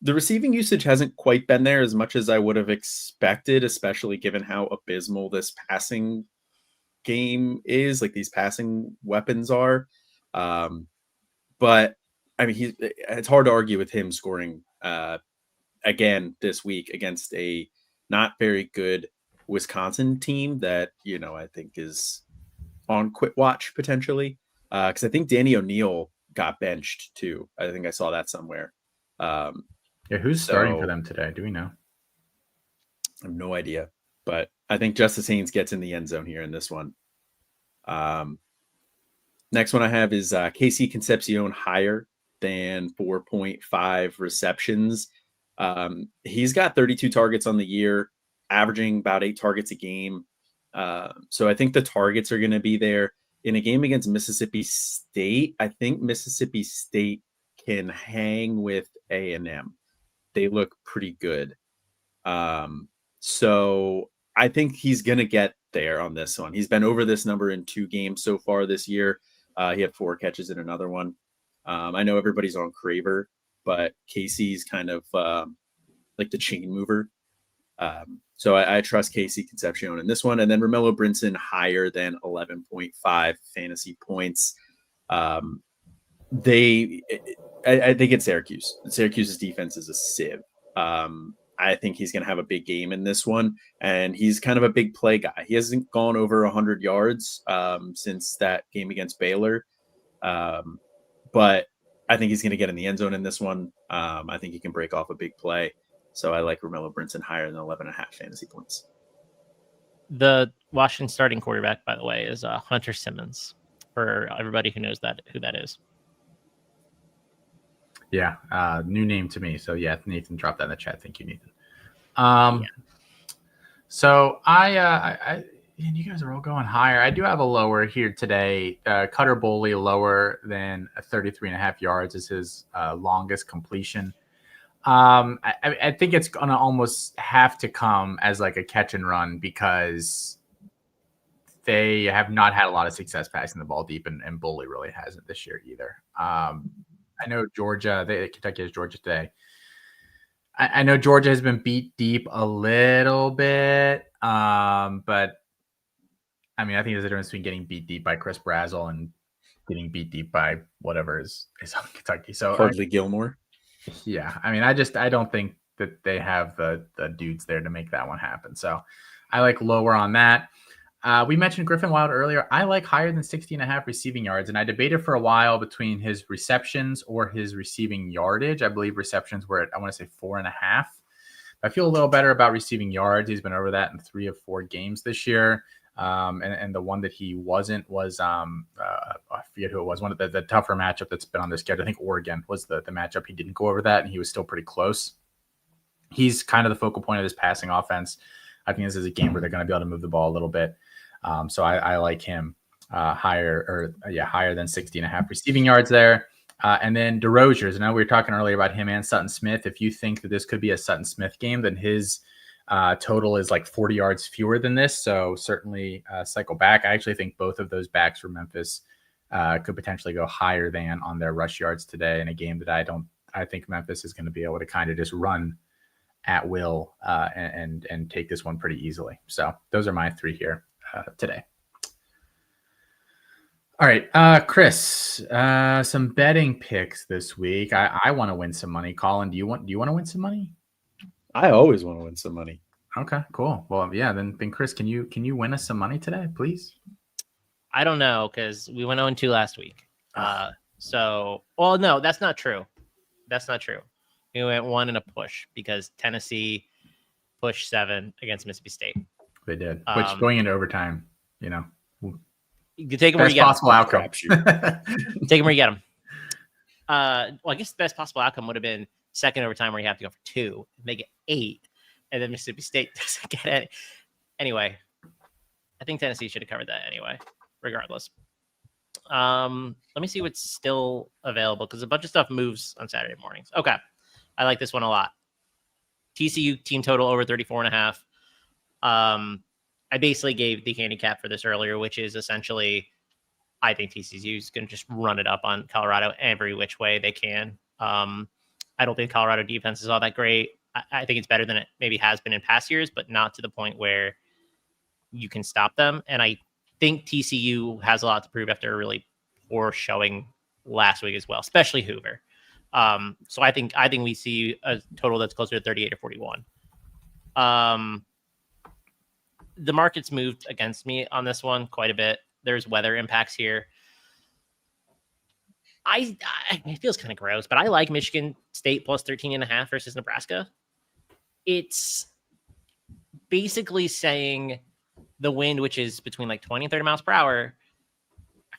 The receiving usage hasn't quite been there as much as I would have expected, especially given how abysmal this passing game is, these passing weapons are. But it's hard to argue with him scoring again this week against a not very good Wisconsin team that, I think is on quit watch potentially. Because I think Danny O'Neal got benched too. I think I saw that somewhere. Who's starting for them today? Do we know? I have no idea. But I think Justice Haynes gets in the end zone here in this one. Next one I have is Casey Concepcion higher than 4.5 receptions. He's got 32 targets on the year, averaging about 8 targets a game. So I think the targets are going to be there. In a game against Mississippi State, I think Mississippi State can hang with A&M. They look pretty good. So I think he's going to get there on this one. He's been over this number in 2 games so far this year. He had 4 catches in another one. I know everybody's on Craver, but Casey's kind of like the chain mover. So I trust Casey Concepcion in this one. And then Romello Brinson higher than 11.5 fantasy points. I think it's Syracuse. Syracuse's defense is a sieve. I think he's going to have a big game in this one. And he's kind of a big play guy. He hasn't gone over 100 yards since that game against Baylor. But I think he's going to get in the end zone in this one. I think he can break off a big play. So I like Romello Brinson higher than 11.5 fantasy points. The Washington starting quarterback, by the way, is Hunter Simmons. For everybody who knows who that is. Yeah, new name to me. So yeah, Nathan dropped that in the chat. Thank you, Nathan. So I Man, you guys are all going higher. I do have a lower here today. Cutter Boley lower than 33.5 yards is his longest completion. I think it's going to almost have to come as like a catch and run because they have not had a lot of success passing the ball deep, and Boley really hasn't this year either. I know Georgia, Kentucky has Georgia today. I know Georgia has been beat deep a little bit, but I mean, I think there's a difference between getting beat deep by Chris Brazzell and getting beat deep by whatever is on Kentucky. So Hardly Gilmore. Yeah, I mean, I don't think that they have the dudes there to make that one happen. So I like lower on that. We mentioned Griffin Wild earlier. I like higher than 60.5 receiving yards, and I debated for a while between his receptions or his receiving yardage. I believe receptions were at, I want to say 4.5. I feel a little better about receiving yards. He's been over that in 3 of 4 games this year. And the one that he wasn't was I forget who it was. One of the tougher matchup that's been on this schedule. I think Oregon was the matchup. He didn't go over that, and he was still pretty close. He's kind of the focal point of this passing offense. I think this is a game where they're going to be able to move the ball a little bit. So I like him higher than 60.5 receiving yards there. And then DeRozier's. I know we were talking earlier about him and Sutton Smith. If you think that this could be a Sutton Smith game, then his total is like 40 yards fewer than this. So certainly cycle back. I actually think both of those backs for Memphis could potentially go higher than on their rush yards today in a game that I think Memphis is going to be able to kind of just run at will and take this one pretty easily. So those are my 3 here today. All right, Chris, some betting picks this week. I want to win some money. Colin, do you want to win some money? I always want to win some money. Okay, cool. Well, yeah, then Chris, can you win us some money today, please? I don't know because we went 0-2 last week. No, that's not true. That's not true. We went 1 and a push because Tennessee pushed 7 against Mississippi State. They did, which going into overtime, you can take them where you get possible outcome. Take them where you get them. Well, I guess the best possible outcome would have been second overtime where you have to go for 2, make it 8, and then Mississippi State doesn't get it. Anyway, I think Tennessee should have covered that anyway, regardless. Let me see what's still available because a bunch of stuff moves on Saturday mornings. Okay. I like this one a lot. TCU team total over 34.5. I basically gave the handicap for this earlier, which is essentially I think TCU is going to just run it up on Colorado every which way they can. I don't think Colorado defense is all that great. I think it's better than it maybe has been in past years, but not to the point where you can stop them. And I think TCU has a lot to prove after a really poor showing last week as well, especially Hoover. So I think we see a total that's closer to 38 or 41. The market's moved against me on this one quite a bit. There's weather impacts here. It feels kind of gross, but I like Michigan State plus 13.5 versus Nebraska. It's basically saying the wind, which is between like 20 and 30 miles per hour,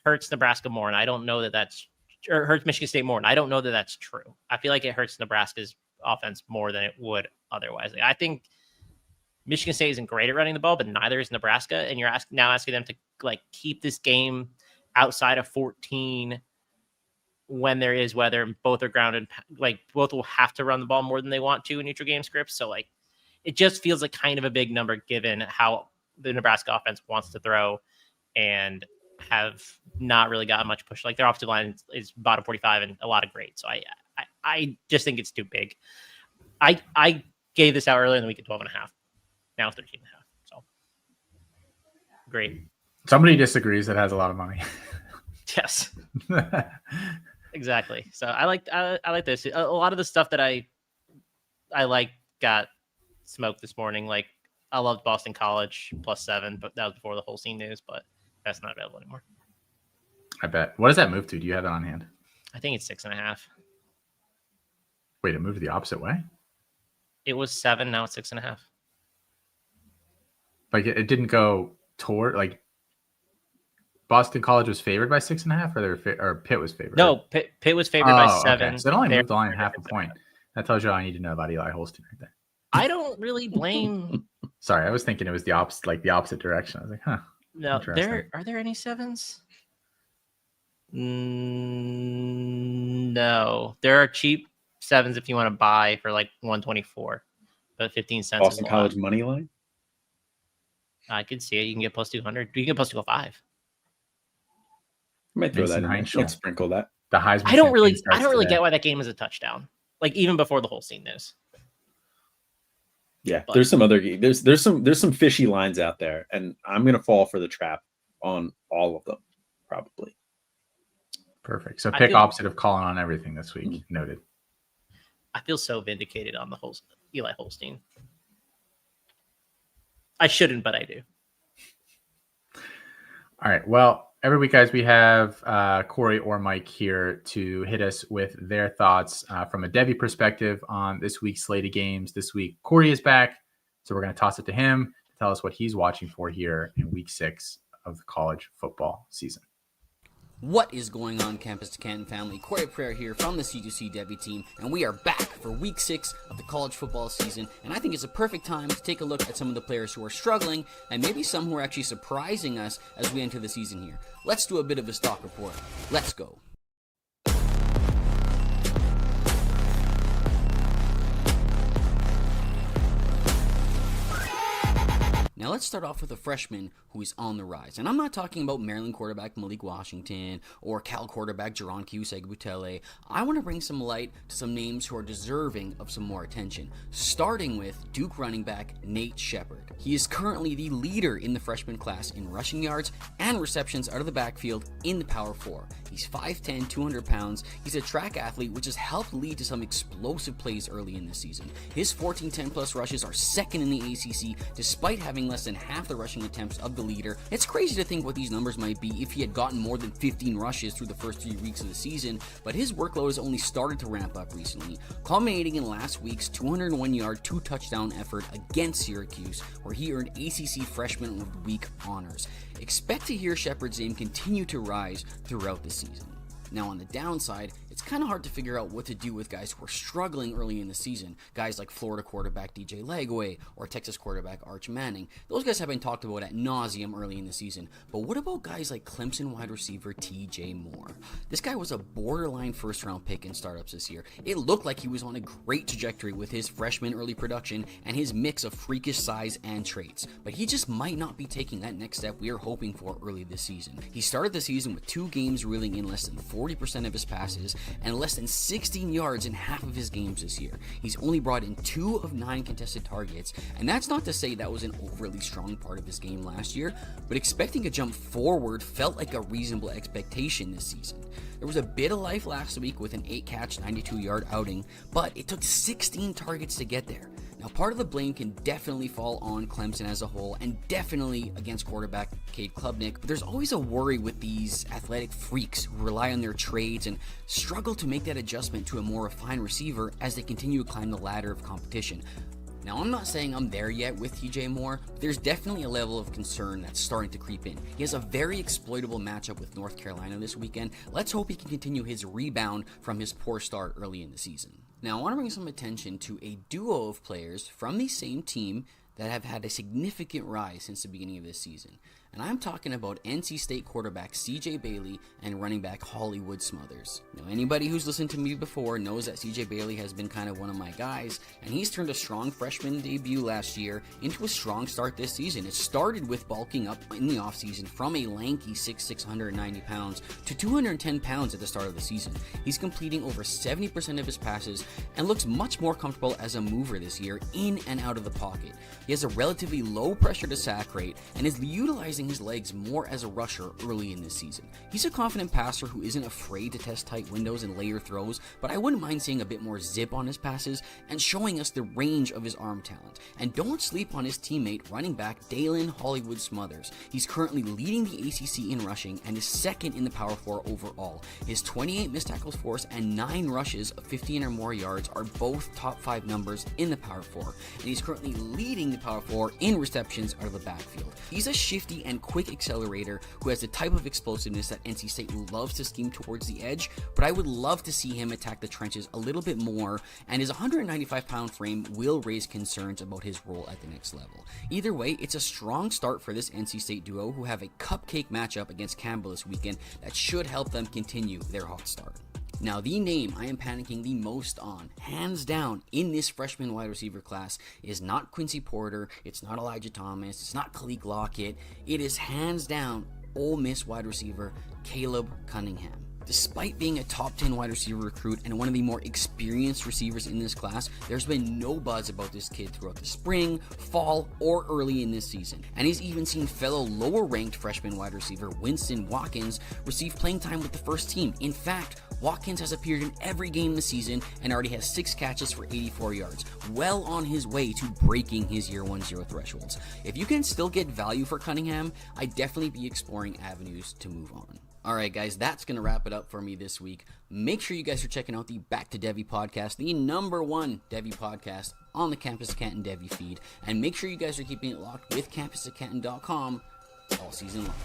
hurts Nebraska more. And I don't know or hurts Michigan State more. And I don't know that that's true. I feel like it hurts Nebraska's offense more than it would otherwise. I think Michigan State isn't great at running the ball, but neither is Nebraska. And you're now asking them to like keep this game outside of 14 when there is weather and both are grounded. Like both will have to run the ball more than they want to in neutral game scripts. So like, it just feels like kind of a big number given how the Nebraska offense wants to throw and have not really gotten much push. Like their offensive line is bottom 45 and a lot of grades. So I just think it's too big. I gave this out earlier in the week at 12.5. Now 13.5. So great. Somebody disagrees that has a lot of money. Yes. Exactly. So I like this. A lot of the stuff that I like got smoked this morning. Like I loved Boston College plus 7, but that was before the whole scene news, but that's not available anymore. I bet. What does that move to? Do you have that on hand? I think it's 6.5. Wait, it moved the opposite way? It was 7. Now it's 6.5. Like it didn't go toward like Boston College was favored by 6.5, or Pitt was favored. No, Pitt was favored by 7. Okay. So it only moved the line half a point. That tells you all I need to know about Eli Holstein right there. I don't really blame Sorry, I was thinking it was the opposite direction. I was like, huh. No, Interesting. are there any 7s? No, there are cheap 7s if you want to buy for like 124, but 15 cents Boston is a College lot. money line. I could see it. You can get plus 200. You can get plus 205. I might throw Mason that in there. Heinschel. Let's sprinkle that. The Heisman. I don't campaign really starts today. get why that game is a touchdown. Like even before the Holstein news. Yeah, But- there's some other there's some fishy lines out there, and I'm gonna fall for the trap on all of them, probably. Perfect. So I pick feel- opposite of calling on everything this week. Noted. I feel so vindicated on the whole Eli Holstein. I shouldn't, but I do. All right. Well, every week, guys, we have Corey or Mike here to hit us with their thoughts from a Devy perspective on this week's slate of games. This week, Corey is back, so we're going to toss it to him to tell us what he's watching for here in week 6 of the college football season. What is going on, Campus to Canton family? Corey Prayer here from the C2C Devy team, and we are back for week 6 of the college football season. And I think it's a perfect time to take a look at some of the players who are struggling, and maybe some who are actually surprising us as we enter the season here. Let's do a bit of a stock report. Let's go. Now let's start off with a freshman who is on the rise. And I'm not talking about Maryland quarterback Malik Washington or Cal quarterback Jaron Q-Segbutele. I want to bring some light to some names who are deserving of some more attention, starting with Duke running back Nate Shepard. He is currently the leader in the freshman class in rushing yards and receptions out of the backfield in the Power 4. He's 5'10", 200 pounds. He's a track athlete, which has helped lead to some explosive plays early in the season. His 14 10-plus rushes are second in the ACC, despite having less than half the rushing attempts of the leader. It's crazy to think what these numbers might be if he had gotten more than 15 rushes through the first 3 weeks of the season, but his workload has only started to ramp up recently, culminating in last week's 201-yard, 2-touchdown effort against Syracuse, where he earned ACC Freshman of the Week honors. Expect to hear Shepard's name continue to rise throughout the season. Now on the downside, it's kind of hard to figure out what to do with guys who are struggling early in the season. Guys like Florida quarterback DJ Lagway or Texas quarterback Arch Manning. Those guys have been talked about ad nauseum early in the season. But what about guys like Clemson wide receiver TJ Moore? This guy was a borderline first-round pick in startups this year. It looked like he was on a great trajectory with his freshman early production and his mix of freakish size and traits. But he just might not be taking that next step we are hoping for early this season. He started the season with 2 games reeling in less than 40% of his passes and less than 16 yards in half of his games this year. He's only brought in 2 of 9 contested targets, and that's not to say that was an overly strong part of his game last year, but expecting a jump forward felt like a reasonable expectation this season. There was a bit of life last week with an 8-catch, 92-yard outing, but it took 16 targets to get there. Now, part of the blame can definitely fall on Clemson as a whole, and definitely against quarterback Cade Klubnik, but there's always a worry with these athletic freaks who rely on their trades and struggle to make that adjustment to a more refined receiver as they continue to climb the ladder of competition. Now, I'm not saying I'm there yet with TJ Moore, but there's definitely a level of concern that's starting to creep in. He has a very exploitable matchup with North Carolina this weekend. Let's hope he can continue his rebound from his poor start early in the season. Now, I want to bring some attention to a duo of players from the same team that have had a significant rise since the beginning of this season. And I'm talking about NC State quarterback CJ Bailey and running back Hollywood Smothers. Now, anybody who's listened to me before knows that CJ Bailey has been kind of one of my guys, and he's turned a strong freshman debut last year into a strong start this season. It started with bulking up in the offseason from a lanky 6'6", 190 pounds to 210 pounds at the start of the season. He's completing over 70% of his passes and looks much more comfortable as a mover this year in and out of the pocket. He has a relatively low pressure to sack rate and is utilizing his legs more as a rusher early in this season. He's a confident passer who isn't afraid to test tight windows and layer throws, but I wouldn't mind seeing a bit more zip on his passes and showing us the range of his arm talent. And don't sleep on his teammate running back Dalen Hollywood Smothers. He's currently leading the ACC in rushing and is second in the Power 4 overall. His 28 missed tackles force and 9 rushes of 15 or more yards are both top 5 numbers in the Power 4, and he's currently leading the Power 4 in receptions out of the backfield. He's a shifty and quick accelerator who has the type of explosiveness that NC State loves to scheme towards the edge, but I would love to see him attack the trenches a little bit more, and his 195-pound frame will raise concerns about his role at the next level. Either way, it's a strong start for this NC State duo who have a cupcake matchup against Campbell this weekend that should help them continue their hot start. Now, the name I am panicking the most on, hands down, in this freshman wide receiver class is not Quincy Porter, it's not Elijah Thomas, it's not Khalil Lockett, it is hands down Ole Miss wide receiver Caleb Cunningham. Despite being a top 10 wide receiver recruit and one of the more experienced receivers in this class, there's been no buzz about this kid throughout the spring, fall, or early in this season. And he's even seen fellow lower-ranked freshman wide receiver Winston Watkins receive playing time with the first team. In fact, Watkins has appeared in every game this season and already has 6 catches for 84 yards, well on his way to breaking his year 1-0 thresholds. If you can still get value for Cunningham, I'd definitely be exploring avenues to move on. Alright guys, that's going to wrap it up for me this week. Make sure you guys are checking out the Back to Devy podcast, the #1 Devy podcast on the Campus of Canton Devy feed. And make sure you guys are keeping it locked with campusofcanton.com all season long.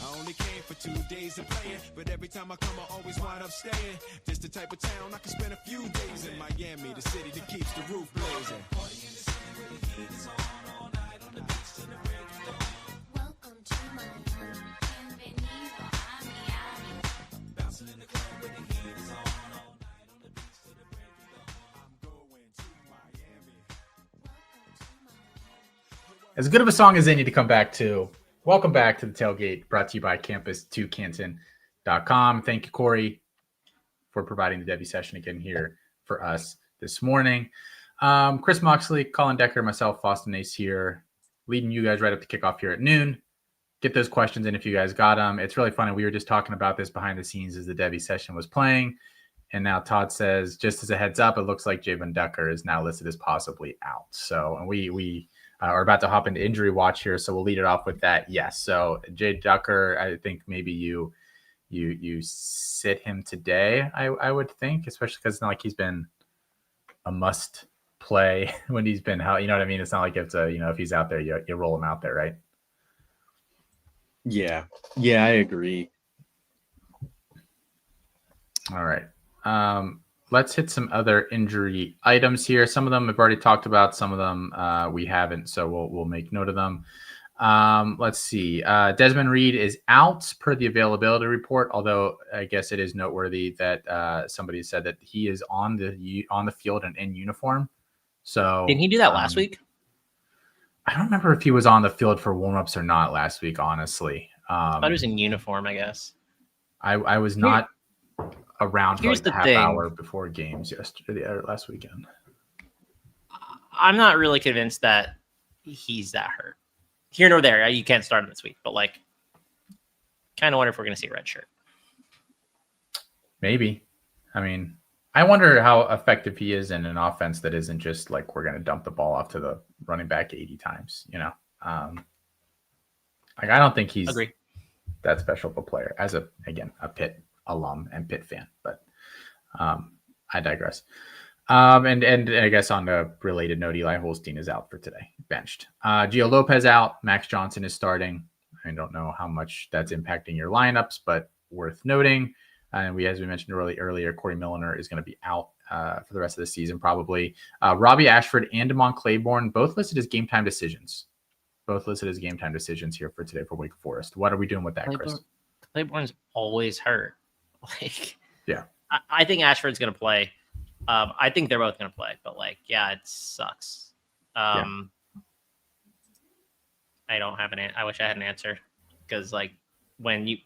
I only came for 2 days of playing, but every time I come, I always wind up staying. This the type of town I can spend a few days in. Miami, the city that keeps the roof blazing. Welcome to Miami. Bienvenido a Miami. Bouncing in the club with the heat is on all night on the beach till the break of dawn. I'm going to Miami. As good of a song as any to come back to. Welcome back to the Tailgate, brought to you by campus2canton.com. Thank you, Corey, for providing the Devy session again here for us this morning. Chris Moxley, Colin Decker, myself, Boston Ace here, leading you guys right up to kickoff here at noon. Get those questions in if you guys got them. It's really funny. We were just talking about this behind the scenes as the Devy session was playing. And now Todd says, just as a heads up, it looks like Javon Decker is now listed as possibly out. So, and we are about to hop into injury watch here, so we'll lead it off with that. Yes, so Jay Ducker, I think maybe you sit him today. I would think, especially because it's not like he's been a must play when he's been out. You know what I mean? It's not like it's if he's out there, you roll him out there, right? Yeah, I agree. All right. Let's hit some other injury items here. Some of them I've already talked about. Some of them we haven't, so we'll make note of them. Let's see. Desmond Reed is out per the availability report, although I guess it is noteworthy that somebody said that he is on the field and in uniform. So Didn't he do that last week? I don't remember if he was on the field for warmups or not last week, honestly. I thought he was in uniform, I guess. I was not around for Here's like a the half thing. hour before games yesterday or last weekend. I'm not really convinced that he's that hurt. Here nor there, you can't start him this week, but like, kind of wonder if we're going to see a red shirt. Maybe. I mean, I wonder how effective he is in an offense that isn't just like we're going to dump the ball off to the running back 80 times, Like, I don't think he's Agree. that special of a player as a Pitt alum and Pitt fan, but I digress. And I guess on a related note, Eli Holstein is out for today, benched. Gio Lopez out. Max Johnson is starting. I don't know how much that's impacting your lineups, but worth noting. And as we mentioned earlier, Corey Milliner is going to be out for the rest of the season, probably. Robbie Ashford and Damon Claiborne, both listed as game time decisions. both listed as game time decisions here for today for Wake Forest. What are we doing with that, Chris? Claiborne's always hurt. Like, Yeah. I think Ashford's going to play. I think they're both going to play, but like, yeah, it sucks. I don't have I wish I had an answer because like when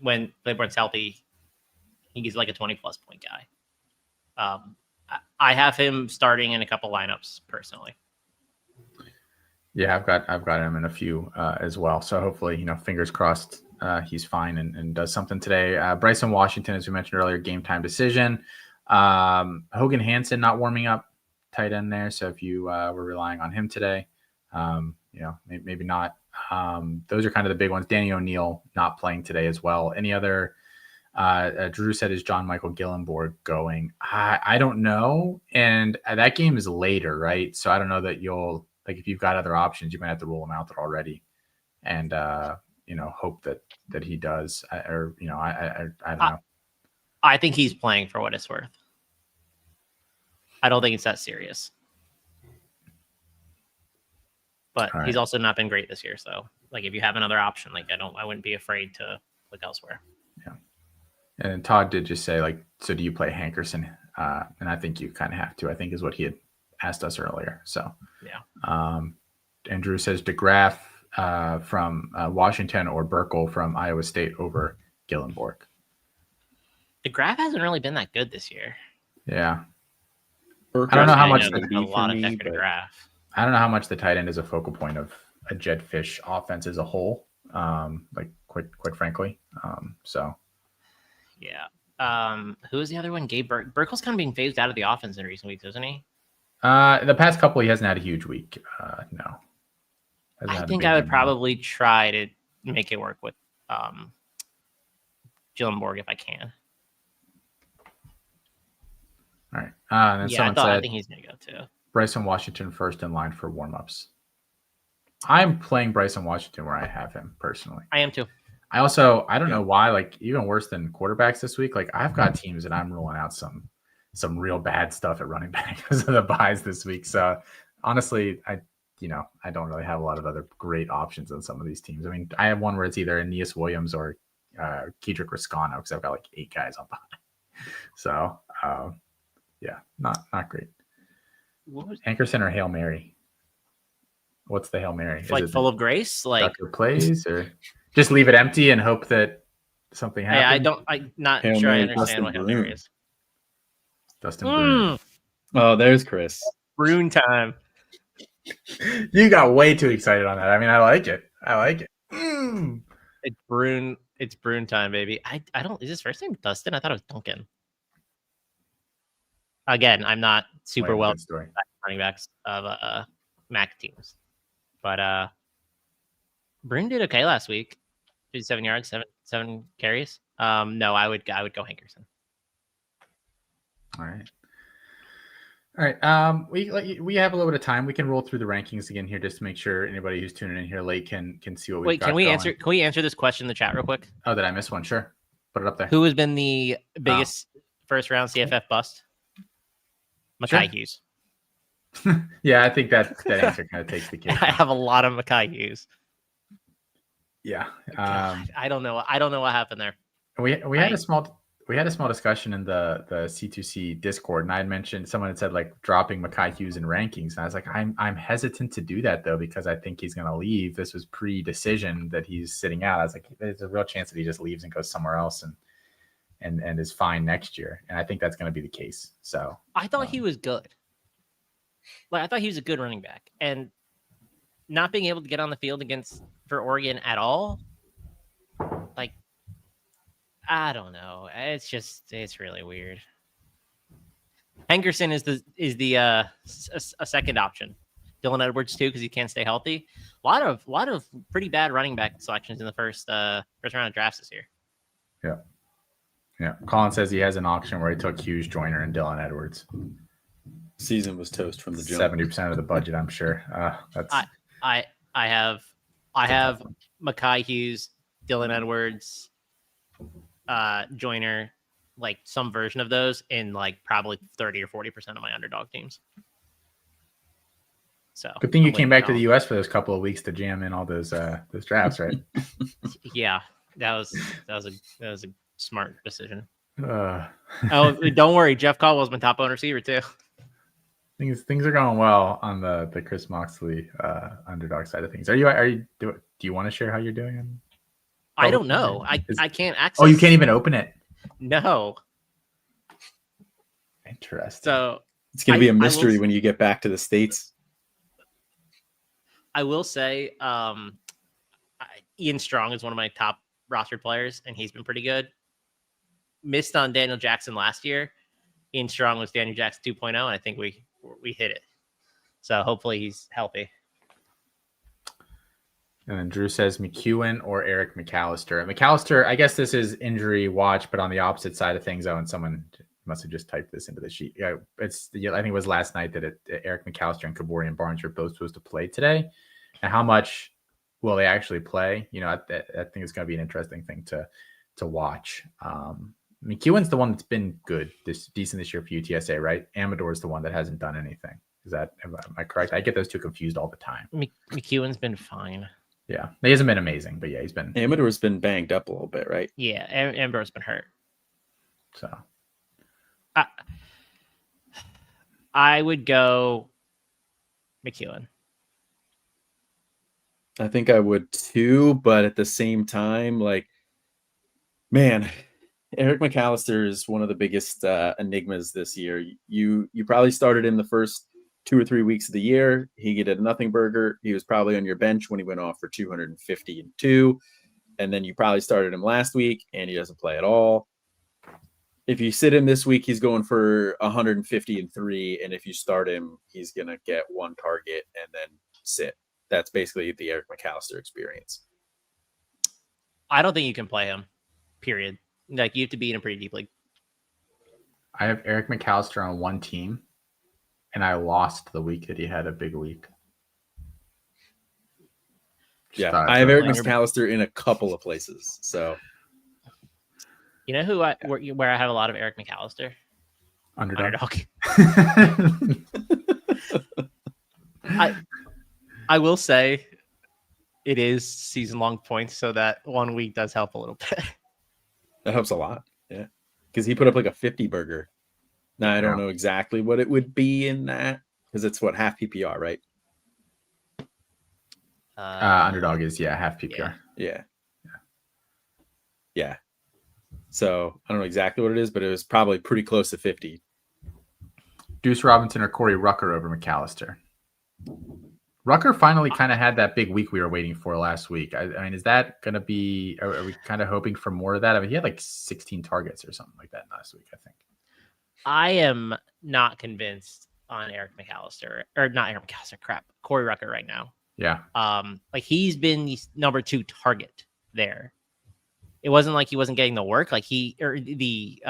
Claiborne's healthy, he's like a 20+ point guy. I have him starting in a couple lineups personally. Yeah, I've got him in a few as well. So hopefully, fingers crossed, he's fine and does something today. Bryson Washington, as we mentioned earlier, game time decision. Hogan Hansen not warming up, tight end there. So if you were relying on him today, maybe not. Those are kind of the big ones. Danny O'Neill not playing today as well. Any other? Drew said, is John Michael Gillenborg going? I don't know. And that game is later, right? So I don't know that you'll, like, if you've got other options, you might have to rule him out there already. And, hope that he does. I don't know. I think he's playing for what it's worth. I don't think it's that serious. But he's also not been great this year. So, like, if you have another option, like, I wouldn't be afraid to look elsewhere. Yeah. And Todd did just say, like, so do you play Hankerson? And I think you kind of have to, I think is what he had asked us earlier. So, yeah. Andrew says DeGraff from Washington or Burkle from Iowa State over Gillenborg. DeGraff hasn't really been that good this year. Yeah. I don't know how much DeGraff. I don't know how much the tight end is a focal point of a Jed Fish offense as a whole. Quite frankly. Yeah. Who is the other one? Gabe Burkle's kind of being phased out of the offense in recent weeks, isn't he? The past couple, he hasn't had a huge week. No. I think I would probably try to make it work with Gillenborg if I can. All right. I think he's going to go too. Bryson Washington first in line for warmups. I'm playing Bryson Washington where I have him personally. I am too. I don't know why, like, even worse than quarterbacks this week. Like, I've got teams that I'm ruling out some real bad stuff at running back because of the buys this week. So honestly, I don't really have a lot of other great options on some of these teams. I mean, I have one where it's either Aeneas Williams or Kedrick Riscano because I've got like 8 guys on behind. So not great. Hankerson or Hail Mary? What's the Hail Mary? It's like full of grace, like Dr. plays, or just leave it empty and hope that something happens? I'm not sure I understand what Hail Mary is. Dustin Brune. Oh, there's Chris. Brune time. You got way too excited on that. I mean, I like it. It's Brune. It's Brune time, baby. I don't. Is his first name Dustin? I thought it was Duncan. Again, I'm not super well running backs of MAC teams, but Brune did okay last week. 57 yards, seven carries. No, I would go Hankerson. All right. We have a little bit of time. We can roll through the rankings again here just to make sure anybody who's tuning in here late can see what we've got. Can we answer this question in the chat real quick? Oh, did I miss one? Sure. Put it up there. Who has been the biggest first round CFF bust? Mekhi Hughes. Yeah, I think that answer kind of takes the cake. I have a lot of Mekhi Hughes. Yeah. I don't know. I don't know what happened there. We had a small discussion in the C2C Discord, and I had mentioned, someone had said like dropping Mekhi Hughes in rankings, and I was like, I'm hesitant to do that though because I think he's going to leave. This was pre-decision that he's sitting out. I was like, there's a real chance that he just leaves and goes somewhere else and is fine next year, and I think that's going to be the case. So I thought he was good. Like, I thought he was a good running back, and not being able to get on the field for Oregon at all, like, I don't know. It's really weird. Hankerson is the second option. Dylan Edwards too, because he can't stay healthy. A lot of pretty bad running back selections in the first round of drafts this year. Yeah. Colin says he has an auction where he took Hughes, Joyner, and Dylan Edwards. Season was toast from the jump. 70% of the budget, I'm sure. I have Mekhi Hughes, Dylan Edwards, Joyner, like some version of those in like probably 30 or 40% of my underdog teams. So Good thing you I'm came waiting back on to the all- U.S. for those couple of weeks to jam in all those drafts, right? Yeah, that was a smart decision. uh, Oh, don't worry, Jeff Caldwell's been top owner receiver too. things are going well on the Chris Moxley underdog side of things. Do you want to share how you're doing? I don't know. Is- I can't access. Oh, you can't even open it. No. Interesting. So It's going to be a I will- mystery when you get back to the States. I will say, Ian Strong is one of my top roster players, and he's been pretty good. Missed on Daniel Jackson last year. Ian Strong was Daniel Jackson 2.0, and I think we hit it. So hopefully he's healthy. And then Drew says McEwen or Eric McAllister. McAllister, I guess this is injury watch, but on the opposite side of things, and someone must have just typed this into the sheet. Yeah, I think it was last night that Eric McAllister and Kaborian Barnes are both supposed to play today. And how much will they actually play? I think it's going to be an interesting thing to watch. McEwen's the one that's been decent this year for UTSA, right? Amador's the one that hasn't done anything. Am I correct? I get those two confused all the time. McEwen's been fine. Yeah, he hasn't been amazing, but yeah, he's been. Amador's been banged up a little bit, right? Yeah, Amber's been hurt. So I would go McEwen. I think I would too, but at the same time, man, Eric McAllister is one of the biggest enigmas this year. You probably started in the first 2 or 3 weeks of the year. He get a nothing burger. He was probably on your bench when he went off for 252. And then you probably started him last week and he doesn't play at all. If you sit him this week, he's going for 153. And if you start him, he's going to get one target and then sit. That's basically the Eric McAllister experience. I don't think you can play him, period. You have to be in a pretty deep league. I have Eric McAllister on one team, and I lost the week that he had a big week. I have Eric McAllister in a couple of places. So, you know where I have a lot of Eric McAllister? Underdog. I will say it is season-long points, so that 1 week does help a little bit. That helps a lot. Yeah. Because he put up like a 50 burger. Now, I don't know exactly what it would be in that because it's half PPR, right? Underdog is, half PPR. Yeah. So I don't know exactly what it is, but it was probably pretty close to 50. Deuce Robinson or Corey Rucker over McAllister. Rucker finally kind of had that big week we were waiting for last week. I mean, is that going to be? Are we kind of hoping for more of that? I mean, he had like 16 targets or something like that last week, I think. I am not convinced on Eric McAllister, or not Eric McAllister. Crap, Corey Rucker right now. Yeah. He's been the number 2 target there. It wasn't like he wasn't getting the work, the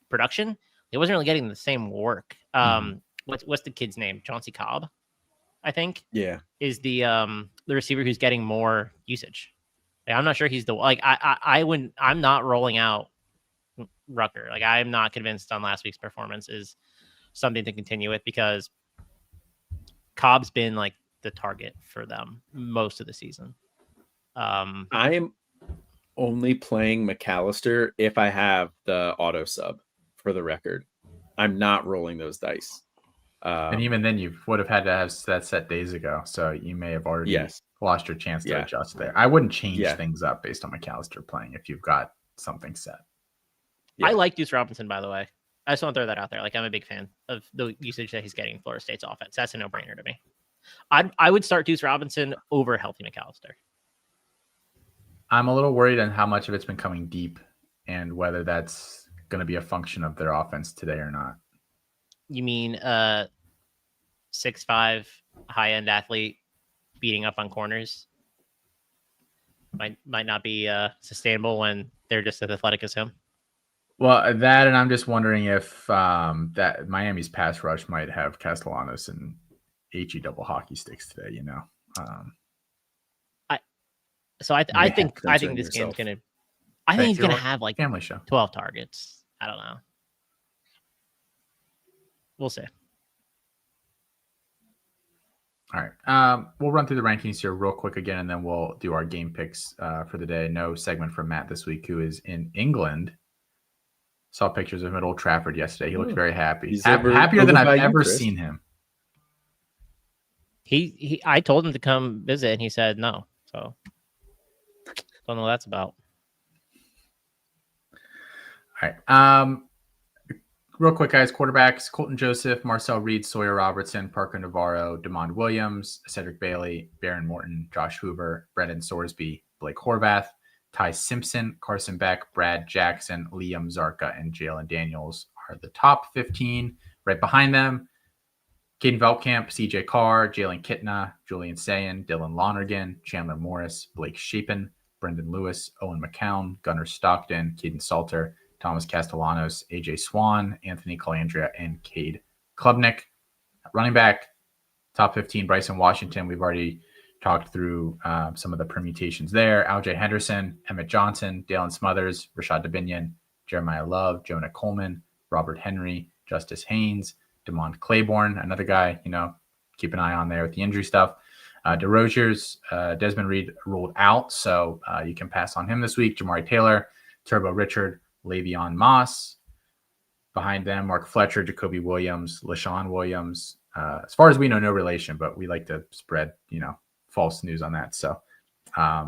production. He wasn't really getting the same work. What's the kid's name? Chauncey Cobb, I think. Yeah, is the receiver who's getting more usage. I'm not sure he's the I'm not rolling out Rucker. I'm not convinced on last week's performance is something to continue with because Cobb's been the target for them most of the season. I am only playing McAllister if I have the auto sub, for the record. I'm not rolling those dice. And even then, you would have had to have that set days ago, so you may have already lost your chance to adjust there. I wouldn't change things up based on McAllister playing if you've got something set. I like Deuce Robinson, by the way. I just want to throw that out there. I'm a big fan of the usage that he's getting in Florida State's offense. That's a no-brainer to me. I would start Deuce Robinson over healthy McAllister. I'm a little worried on how much of it's been coming deep and whether that's going to be a function of their offense today or not. You mean 6'5" high-end athlete beating up on corners? Might not be sustainable when they're just as athletic as him. Well, that, and I'm just wondering if that Miami's pass rush might have Castellanos and HE double hockey sticks today. I think this game's gonna. I think he's gonna have family show 12 targets. I don't know. We'll see. All right. We'll run through the rankings here real quick again, and then we'll do our game picks for the day. No segment from Matt this week, who is in England. Saw pictures of him at Old Trafford yesterday. He looked very happy. He's Happier over than I've by you, ever Chris. seen him. I told him to come visit, and he said no. So don't know what that's about. All right. Real quick, guys. Quarterbacks: Colton Joseph, Marcel Reed, Sawyer Robertson, Parker Navarro, Demond Williams, Cedric Bailey, Baron Morton, Josh Hoover, Brendan Sorsby, Blake Horvath, Ty Simpson, Carson Beck, Brad Jackson, Liam Zarka, and Jalen Daniels are the top 15. Right behind them, Caden Veltkamp, CJ Carr, Jalen Kitna, Julian Sayin, Dylan Lonergan, Chandler Morris, Blake Shapen, Brendan Lewis, Owen McCown, Gunnar Stockton, Keaton Salter, Thomas Castellanos, AJ Swan, Anthony Calandria, and Cade Klubnik. Running back, top 15, Bryson Washington. We've already talked through some of the permutations there. Aljay Henderson, Emmett Johnson, Dalen Smothers, Rashad DeBinion, Jeremiah Love, Jonah Coleman, Robert Henry, Justice Haynes, DeMond Claiborne, another guy, keep an eye on there with the injury stuff. DeRozier's Desmond Reed ruled out, so you can pass on him this week. Jamari Taylor, Turbo Richard, Le'Veon Moss. Behind them, Mark Fletcher, Jacoby Williams, LaShawn Williams. As far as we know, no relation, but we like to spread, false news on that. So A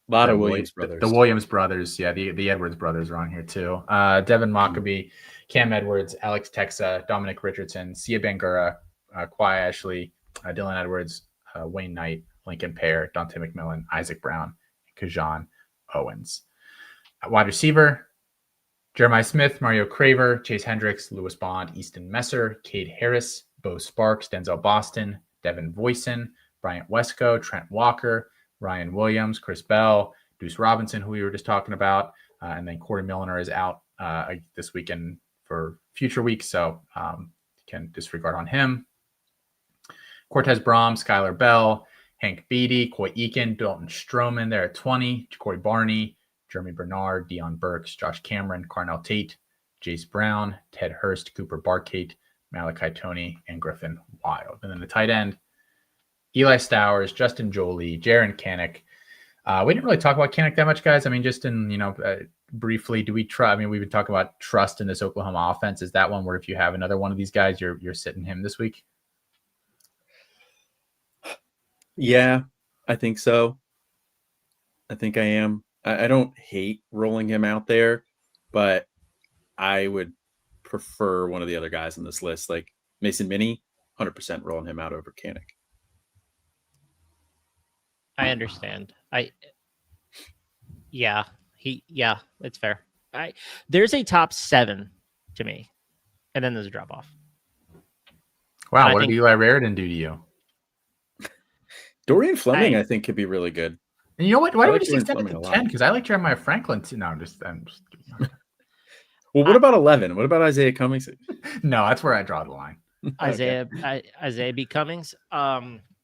lot of Williams brothers. The Williams brothers. Yeah, the Edwards brothers are on here too. Devin Mockabee, Cam Edwards, Alex Texa, Dominic Richardson, Sia Bangura, Kwai Ashley, Dylan Edwards, Wayne Knight, Lincoln Pear, Dante McMillan, Isaac Brown, and Kajan Owens. Wide receiver, Jeremiah Smith, Mario Craver, Chase Hendricks, Lewis Bond, Easton Messer, Cade Harris, Bo Sparks, Denzel Boston, Devin Voisin, Bryant Wesco, Trent Walker, Ryan Williams, Chris Bell, Deuce Robinson, who we were just talking about, and then Corey Milner is out this weekend for future weeks, so you can disregard on him. Cortez Braum, Skylar Bell, Hank Beatty, Coy Eakin, Dalton Stroman there at 20, Corey Barney, Jeremy Bernard, Deion Burks, Josh Cameron, Carnell Tate, Jace Brown, Ted Hurst, Cooper Barkate, Malachi Toney, and Griffin Wild. And then the tight end, Eli Stowers, Justin Jolie, Jaron Kanik. We didn't really talk about Kanik that much, guys. I mean, just in, briefly, do we try? I mean, we've been talking about trust in this Oklahoma offense. Is that one where if you have another one of these guys, you're sitting him this week? Yeah, I think so. I think I am. I don't hate rolling him out there, but I would prefer one of the other guys on this list, like Mason Minnie, 100% rolling him out over Kanik. I understand. It's fair. There's a top 7 to me, and then there's a drop off. Wow, what did Eli Raridan do to you? Dorian Fleming, I think, could be really good. And you know what? Why don't we just Dorian extend it Fleming to a lot. 10? Because I like Jeremiah Franklin too. No, I'm just Well, what about 11? What about Isaiah Cummings? No, that's where I draw the line. Isaiah B. Cummings.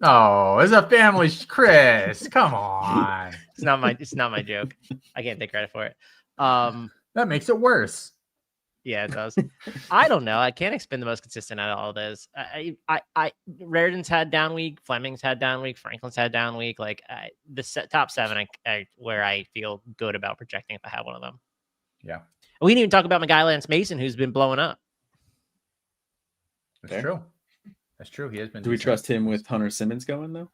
Oh, it's a family, Chris. Come on. It's not my joke. I can't take credit for it. That makes it worse. Yeah, it does. I don't know. I can't expend the most consistent out of all this. Raridan's had down week. Fleming's had down week. Franklin's had down week. Like top 7, where I feel good about projecting if I have one of them. Yeah. We didn't even talk about my guy Lance Mason, who's been blowing up. That's true. That's true. He has been. Do we trust him with Hunter Simmons going though?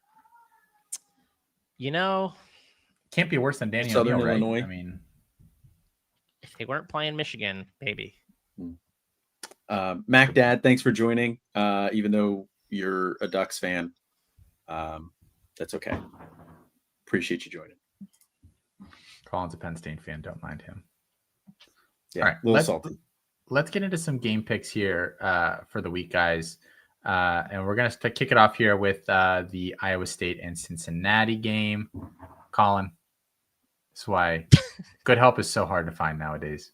Can't be worse than Danny Southern O'Neal, right? Illinois. I mean, if they weren't playing Michigan, maybe. Mac Dad, thanks for joining. Even though you're a Ducks fan, that's okay. Appreciate you joining. Colin's a Penn State fan. Don't mind him. Yeah, all right, a little salty. Let's get into some game picks here for the week, guys. And we're going to kick it off here with the Iowa State and Cincinnati game. Colin, that's why good help is so hard to find nowadays.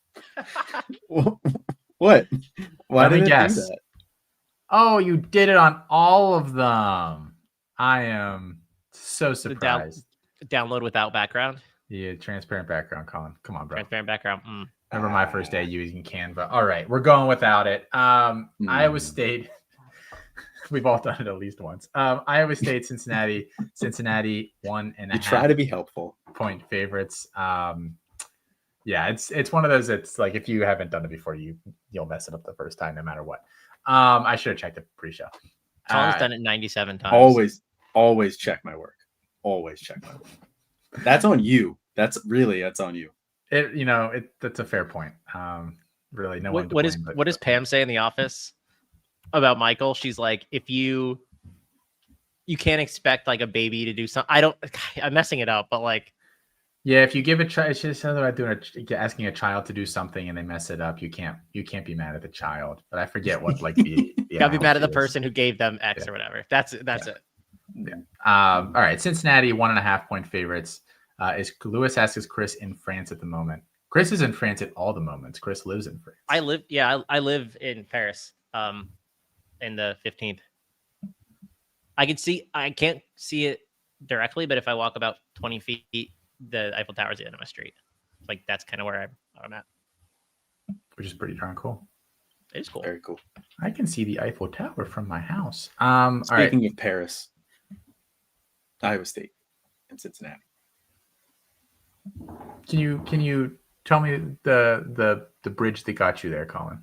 What? Why Let me did it guess. do that? Oh, you did it on all of them. I am so surprised. Download without background. Yeah, transparent background, Colin. Come on, bro. Transparent background. Remember my first day using Canva. All right, we're going without it. Iowa State We've all done it at least once. Iowa State, Cincinnati, 1.5. You try to be helpful. Point favorites. Yeah, it's one of those. It's like if you haven't done it before, you'll mess it up the first time, no matter what. I should have checked it pre-show. Colin's done it 97 times. Always check my work. Always check my work. That's on you. That's on you. That's a fair point. Really, no one. What does Pam say in the office about Michael? She's like, if you can't expect like a baby to do something. I'm messing it up, but like. Yeah, if you give a child, it's just something about asking a child to do something and they mess it up. You can't be mad at the child. But I forget what like the gotta be mad at the person who gave them X or whatever. That's it. Yeah. All right, Cincinnati 1.5 point favorites. Is Lewis asks, is Chris in France at the moment? Chris is in France at all the moments. Chris lives in France. I live in Paris. In the 15th. I can't see it directly, but if I walk about 20 feet. The Eiffel Tower is the end of my street. Like that's kind of where I'm at. Which is pretty darn cool. It is cool. Very cool. I can see the Eiffel Tower from my house. Speaking of Paris, Iowa State and Cincinnati. Can you tell me the bridge that got you there, Colin?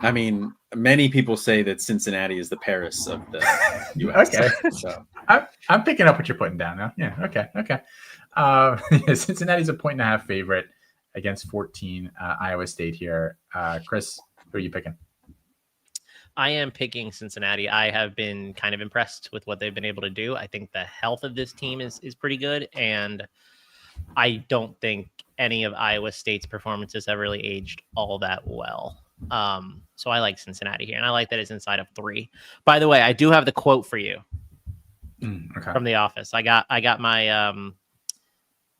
I mean, many people say that Cincinnati is the Paris of the U.S. Okay. So I'm picking up what you're putting down now. Yeah. Okay. Cincinnati's a 1.5 favorite against 14 Iowa State here. Chris, who are you picking? I am picking Cincinnati. I have been kind of impressed with what they've been able to do. I think the health of this team is pretty good, and I don't think any of Iowa State's performances have really aged all that well. So I like Cincinnati here, and I like that it's inside of 3. By the way, I do have the quote for you from The Office. I got my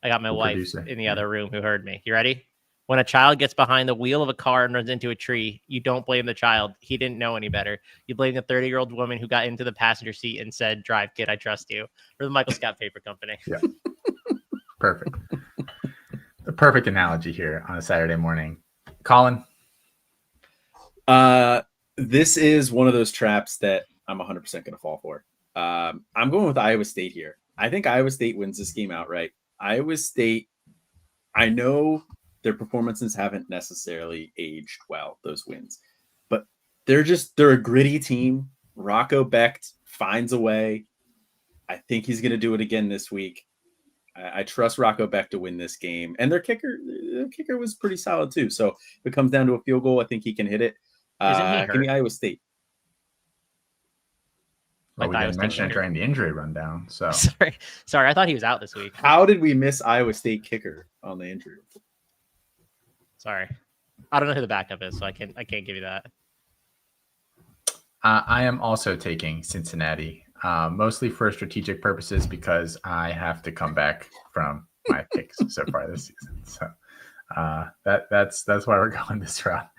wife producer in the other room who heard me. You ready? When a child gets behind the wheel of a car and runs into a tree, you don't blame the child. He didn't know any better. You blame the 30-year-old woman who got into the passenger seat and said, "Drive, kid, I trust you." For the Michael Scott Paper Company. Yeah. Perfect. The perfect analogy here on a Saturday morning. Colin? This is one of those traps that I'm 100% going to fall for. I'm going with Iowa State here. I think Iowa State wins this game outright. Iowa State, I know their performances haven't necessarily aged well, those wins, but they're a gritty team. Rocco Becht finds a way. I think he's going to do it again this week. I trust Rocco Becht to win this game. And their kicker was pretty solid too. So if it comes down to a field goal, I think he can hit it. Give me Iowa State. Well, we didn't mention it during the injury rundown. So sorry, I thought he was out this week. How did we miss Iowa State kicker on the injury report? Sorry, I don't know who the backup is, so I can't give you that. I am also taking Cincinnati, mostly for strategic purposes because I have to come back from my picks so far this season. So that's why we're going this route.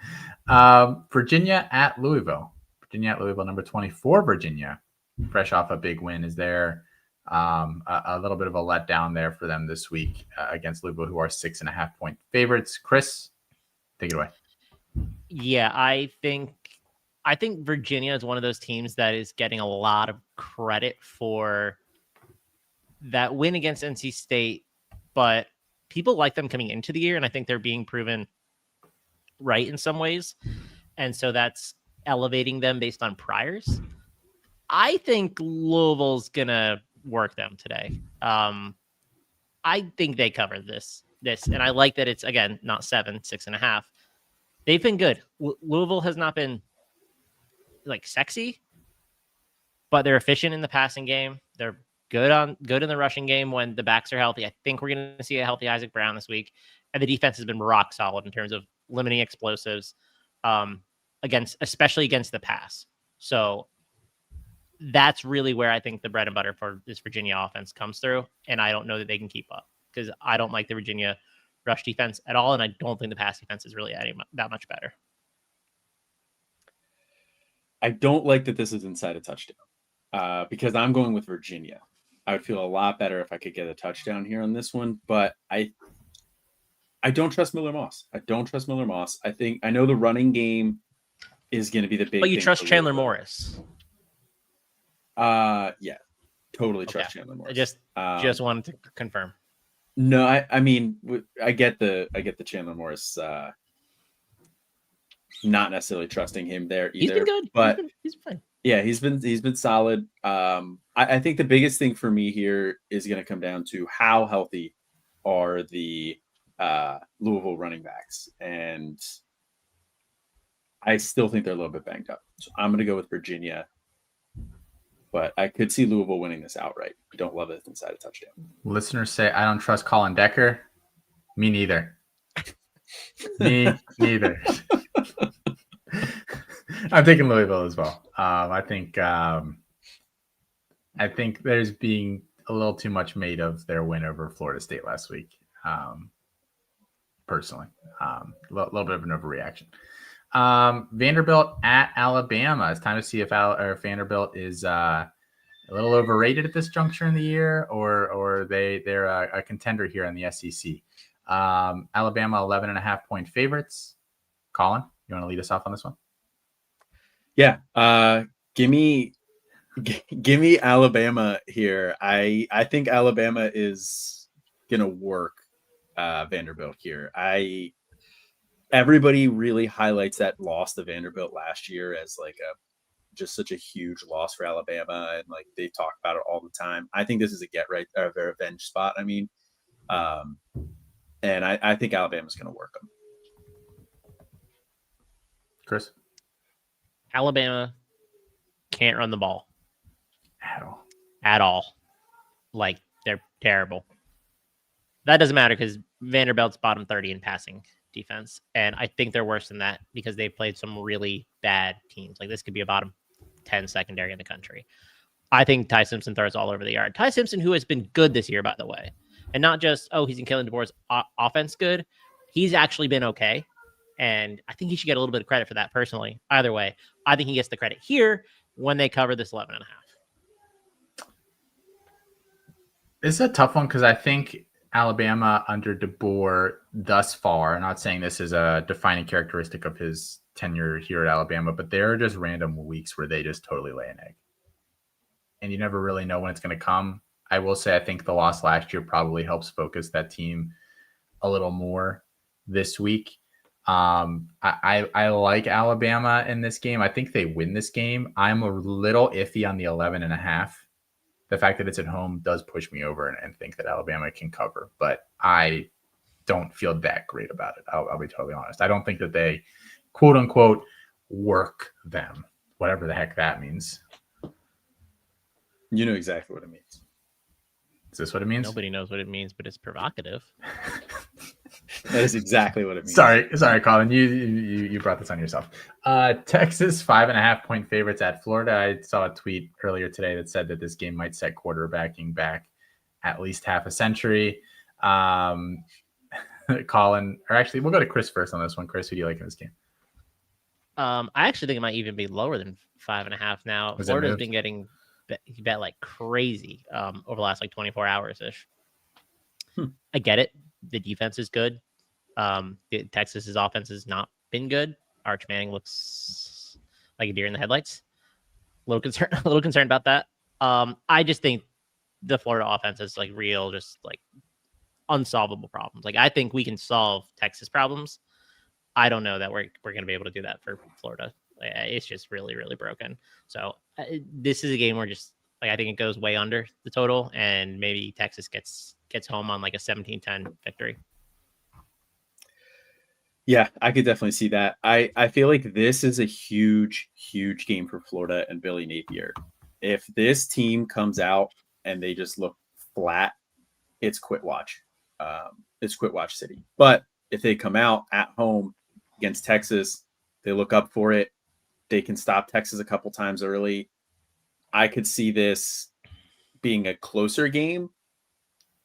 Virginia at Louisville. Number 24. Virginia, fresh off a big win, is there. A little bit of a letdown there for them this week against Louisville, who are 6.5 point favorites. Chris, take it away. Yeah, I think Virginia is one of those teams that is getting a lot of credit for that win against NC State, but people like them coming into the year, and I think they're being proven right in some ways. And so that's elevating them based on priors. I think Louisville's going to work them today. I think they cover this, and I like that it's, again, not 7, 6.5. They've been good. Louisville has not been like sexy, but they're efficient in the passing game. They're good in the rushing game when the backs are healthy. I think we're going to see a healthy Isaac Brown this week, and the defense has been rock solid in terms of limiting explosives, especially against the pass. So that's really where I think the bread and butter for this Virginia offense comes through, and I don't know that they can keep up because I don't like the Virginia rush defense at all, and I don't think the pass defense is really that much better. I don't like that this is inside a touchdown because I'm going with Virginia. I would feel a lot better if I could get a touchdown here on this one, but I don't trust Miller Moss. I know the running game is going to be the big. But you thing trust for Chandler Louisville. Morris. Yeah, totally trust Okay. Chandler I Morris. just wanted to confirm. No, I mean, I get the Chandler Morris. Not necessarily trusting him there either. He's been good. But He's fine. yeah, he's been solid. I think the biggest thing for me here is going to come down to how healthy are the Louisville running backs, and I still think they're a little bit banged up. So I'm going to go with Virginia, but I could see Louisville winning this outright. I don't love it inside a touchdown. Listeners say I don't trust Colin Decker. Me neither. Me neither. I'm taking Louisville as well. I think there's being a little too much made of their win over Florida State last week. Personally, a little bit of an overreaction. Vanderbilt at Alabama. It's time to see if Vanderbilt is a little overrated at this juncture in the year, or they're a contender here in the SEC. Alabama 11.5-point favorites. Colin, you want to lead us off on this one? Yeah, give me Alabama here. I think Alabama is gonna work Vanderbilt here. Everybody really highlights that loss to Vanderbilt last year as like just such a huge loss for Alabama, and like they talk about it all the time. I think this is a their revenge spot. I mean, and I think Alabama's gonna work them. Chris? Alabama can't run the ball At all. Like, they're terrible. That doesn't matter because Vanderbilt's bottom 30 in passing defense. And I think they're worse than that because they've played some really bad teams. Like, this could be a bottom 10 secondary in the country. I think Ty Simpson throws all over the yard. Ty Simpson, who has been good this year, by the way. And not just, he's in Kalen DeBoer's offense good. He's actually been okay. And I think he should get a little bit of credit for that personally. Either way, I think he gets the credit here when they cover this 11.5. This is a tough one because I think Alabama under DeBoer thus far, I'm not saying this is a defining characteristic of his tenure here at Alabama, but there are just random weeks where they just totally lay an egg. And you never really know when it's going to come. I will say I think the loss last year probably helps focus that team a little more this week. I like Alabama in this game. I think they win this game. I'm a little iffy on the 11.5. The fact that it's at home does push me over and think that Alabama can cover, but I don't feel that great about it. I'll be totally honest. I don't think that they, quote unquote, work them, whatever the heck that means. You know exactly what it means. Is this what it means? Nobody knows what it means, but it's provocative. That is exactly what it means. Sorry, Colin. You brought this on yourself. Texas 5.5-point favorites at Florida. I saw a tweet earlier today that said that this game might set quarterbacking back at least half a century. Colin, or actually, we'll go to Chris first on this one. Chris, who do you like in this game? I actually think it might even be lower than 5.5 now. Florida's been getting bet like crazy over the last like 24 hours ish. I get it. The defense is good. Texas's offense has not been good. Arch Manning looks like a deer in the headlights. A little concerned about that. I just think the Florida offense is like real, just like unsolvable problems. Like I think we can solve Texas problems. I don't know that we're going to be able to do that for Florida. It's just really, really broken. So this is a game where just like I think it goes way under the total, and maybe Texas gets home on like a 17-10 victory. Yeah, I could definitely see that. I feel like this is a huge, huge game for Florida and Billy Napier. If this team comes out and they just look flat, it's quit watch. It's quit watch city. But if they come out at home against Texas, they look up for it, they can stop Texas a couple times early. I could see this being a closer game.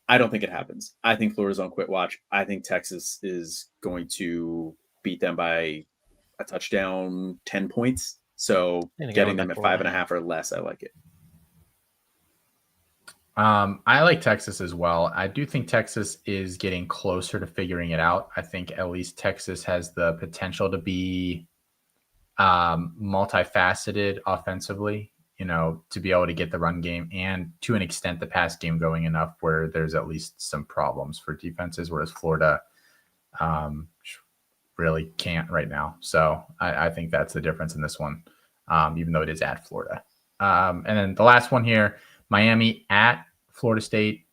I don't think it happens. I think Florida's on quit watch. I think Texas is going to beat them by a touchdown, 10 points. So getting them at 5.5 or less, I like it. I like Texas as well. I do think Texas is getting closer to figuring it out. I think at least Texas has the potential to be multifaceted offensively, to be able to get the run game and to an extent the pass game going enough where there's at least some problems for defenses, whereas Florida really can't right now. So I think that's the difference in this one, even though it is at Florida. And then the last one here, Miami at Florida State.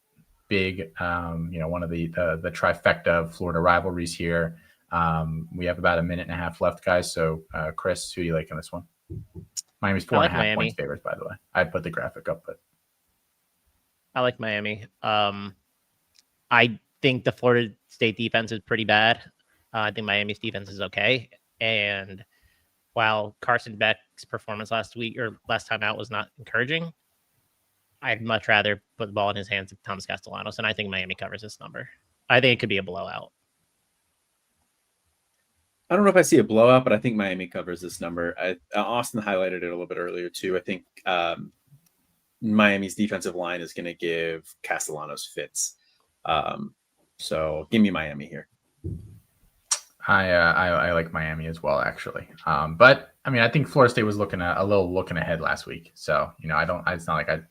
Big, one of the trifecta of Florida rivalries here. We have about a minute and a half left, guys. So, Chris, who do you like in this one? Miami's 4.5 points favorites, by the way. I put the graphic up, but I like Miami. I think the Florida State defense is pretty bad. I think Miami's defense is okay. And while Carson Beck's performance last time out was not encouraging, I'd much rather put the ball in his hands of Thomas Castellanos, and I think Miami covers this number. I think it could be a blowout. I don't know if I see a blowout, but I think Miami covers this number. Austin highlighted it a little bit earlier too. I think Miami's defensive line is going to give Castellanos fits. So give me Miami here. I like Miami as well, actually. But I mean, I think Florida State was looking ahead last week. So, it's not like I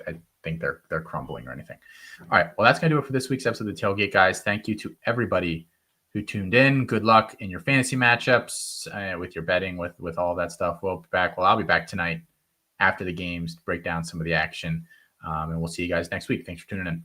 think they're crumbling or anything. All right. Well, that's going to do it for this week's episode of the Tailgate, guys. Thank you to everybody who tuned in. Good luck in your fantasy matchups, with your betting, with all that stuff. We'll be back. Well, I'll be back tonight after the games to break down some of the action. And we'll see you guys next week. Thanks for tuning in.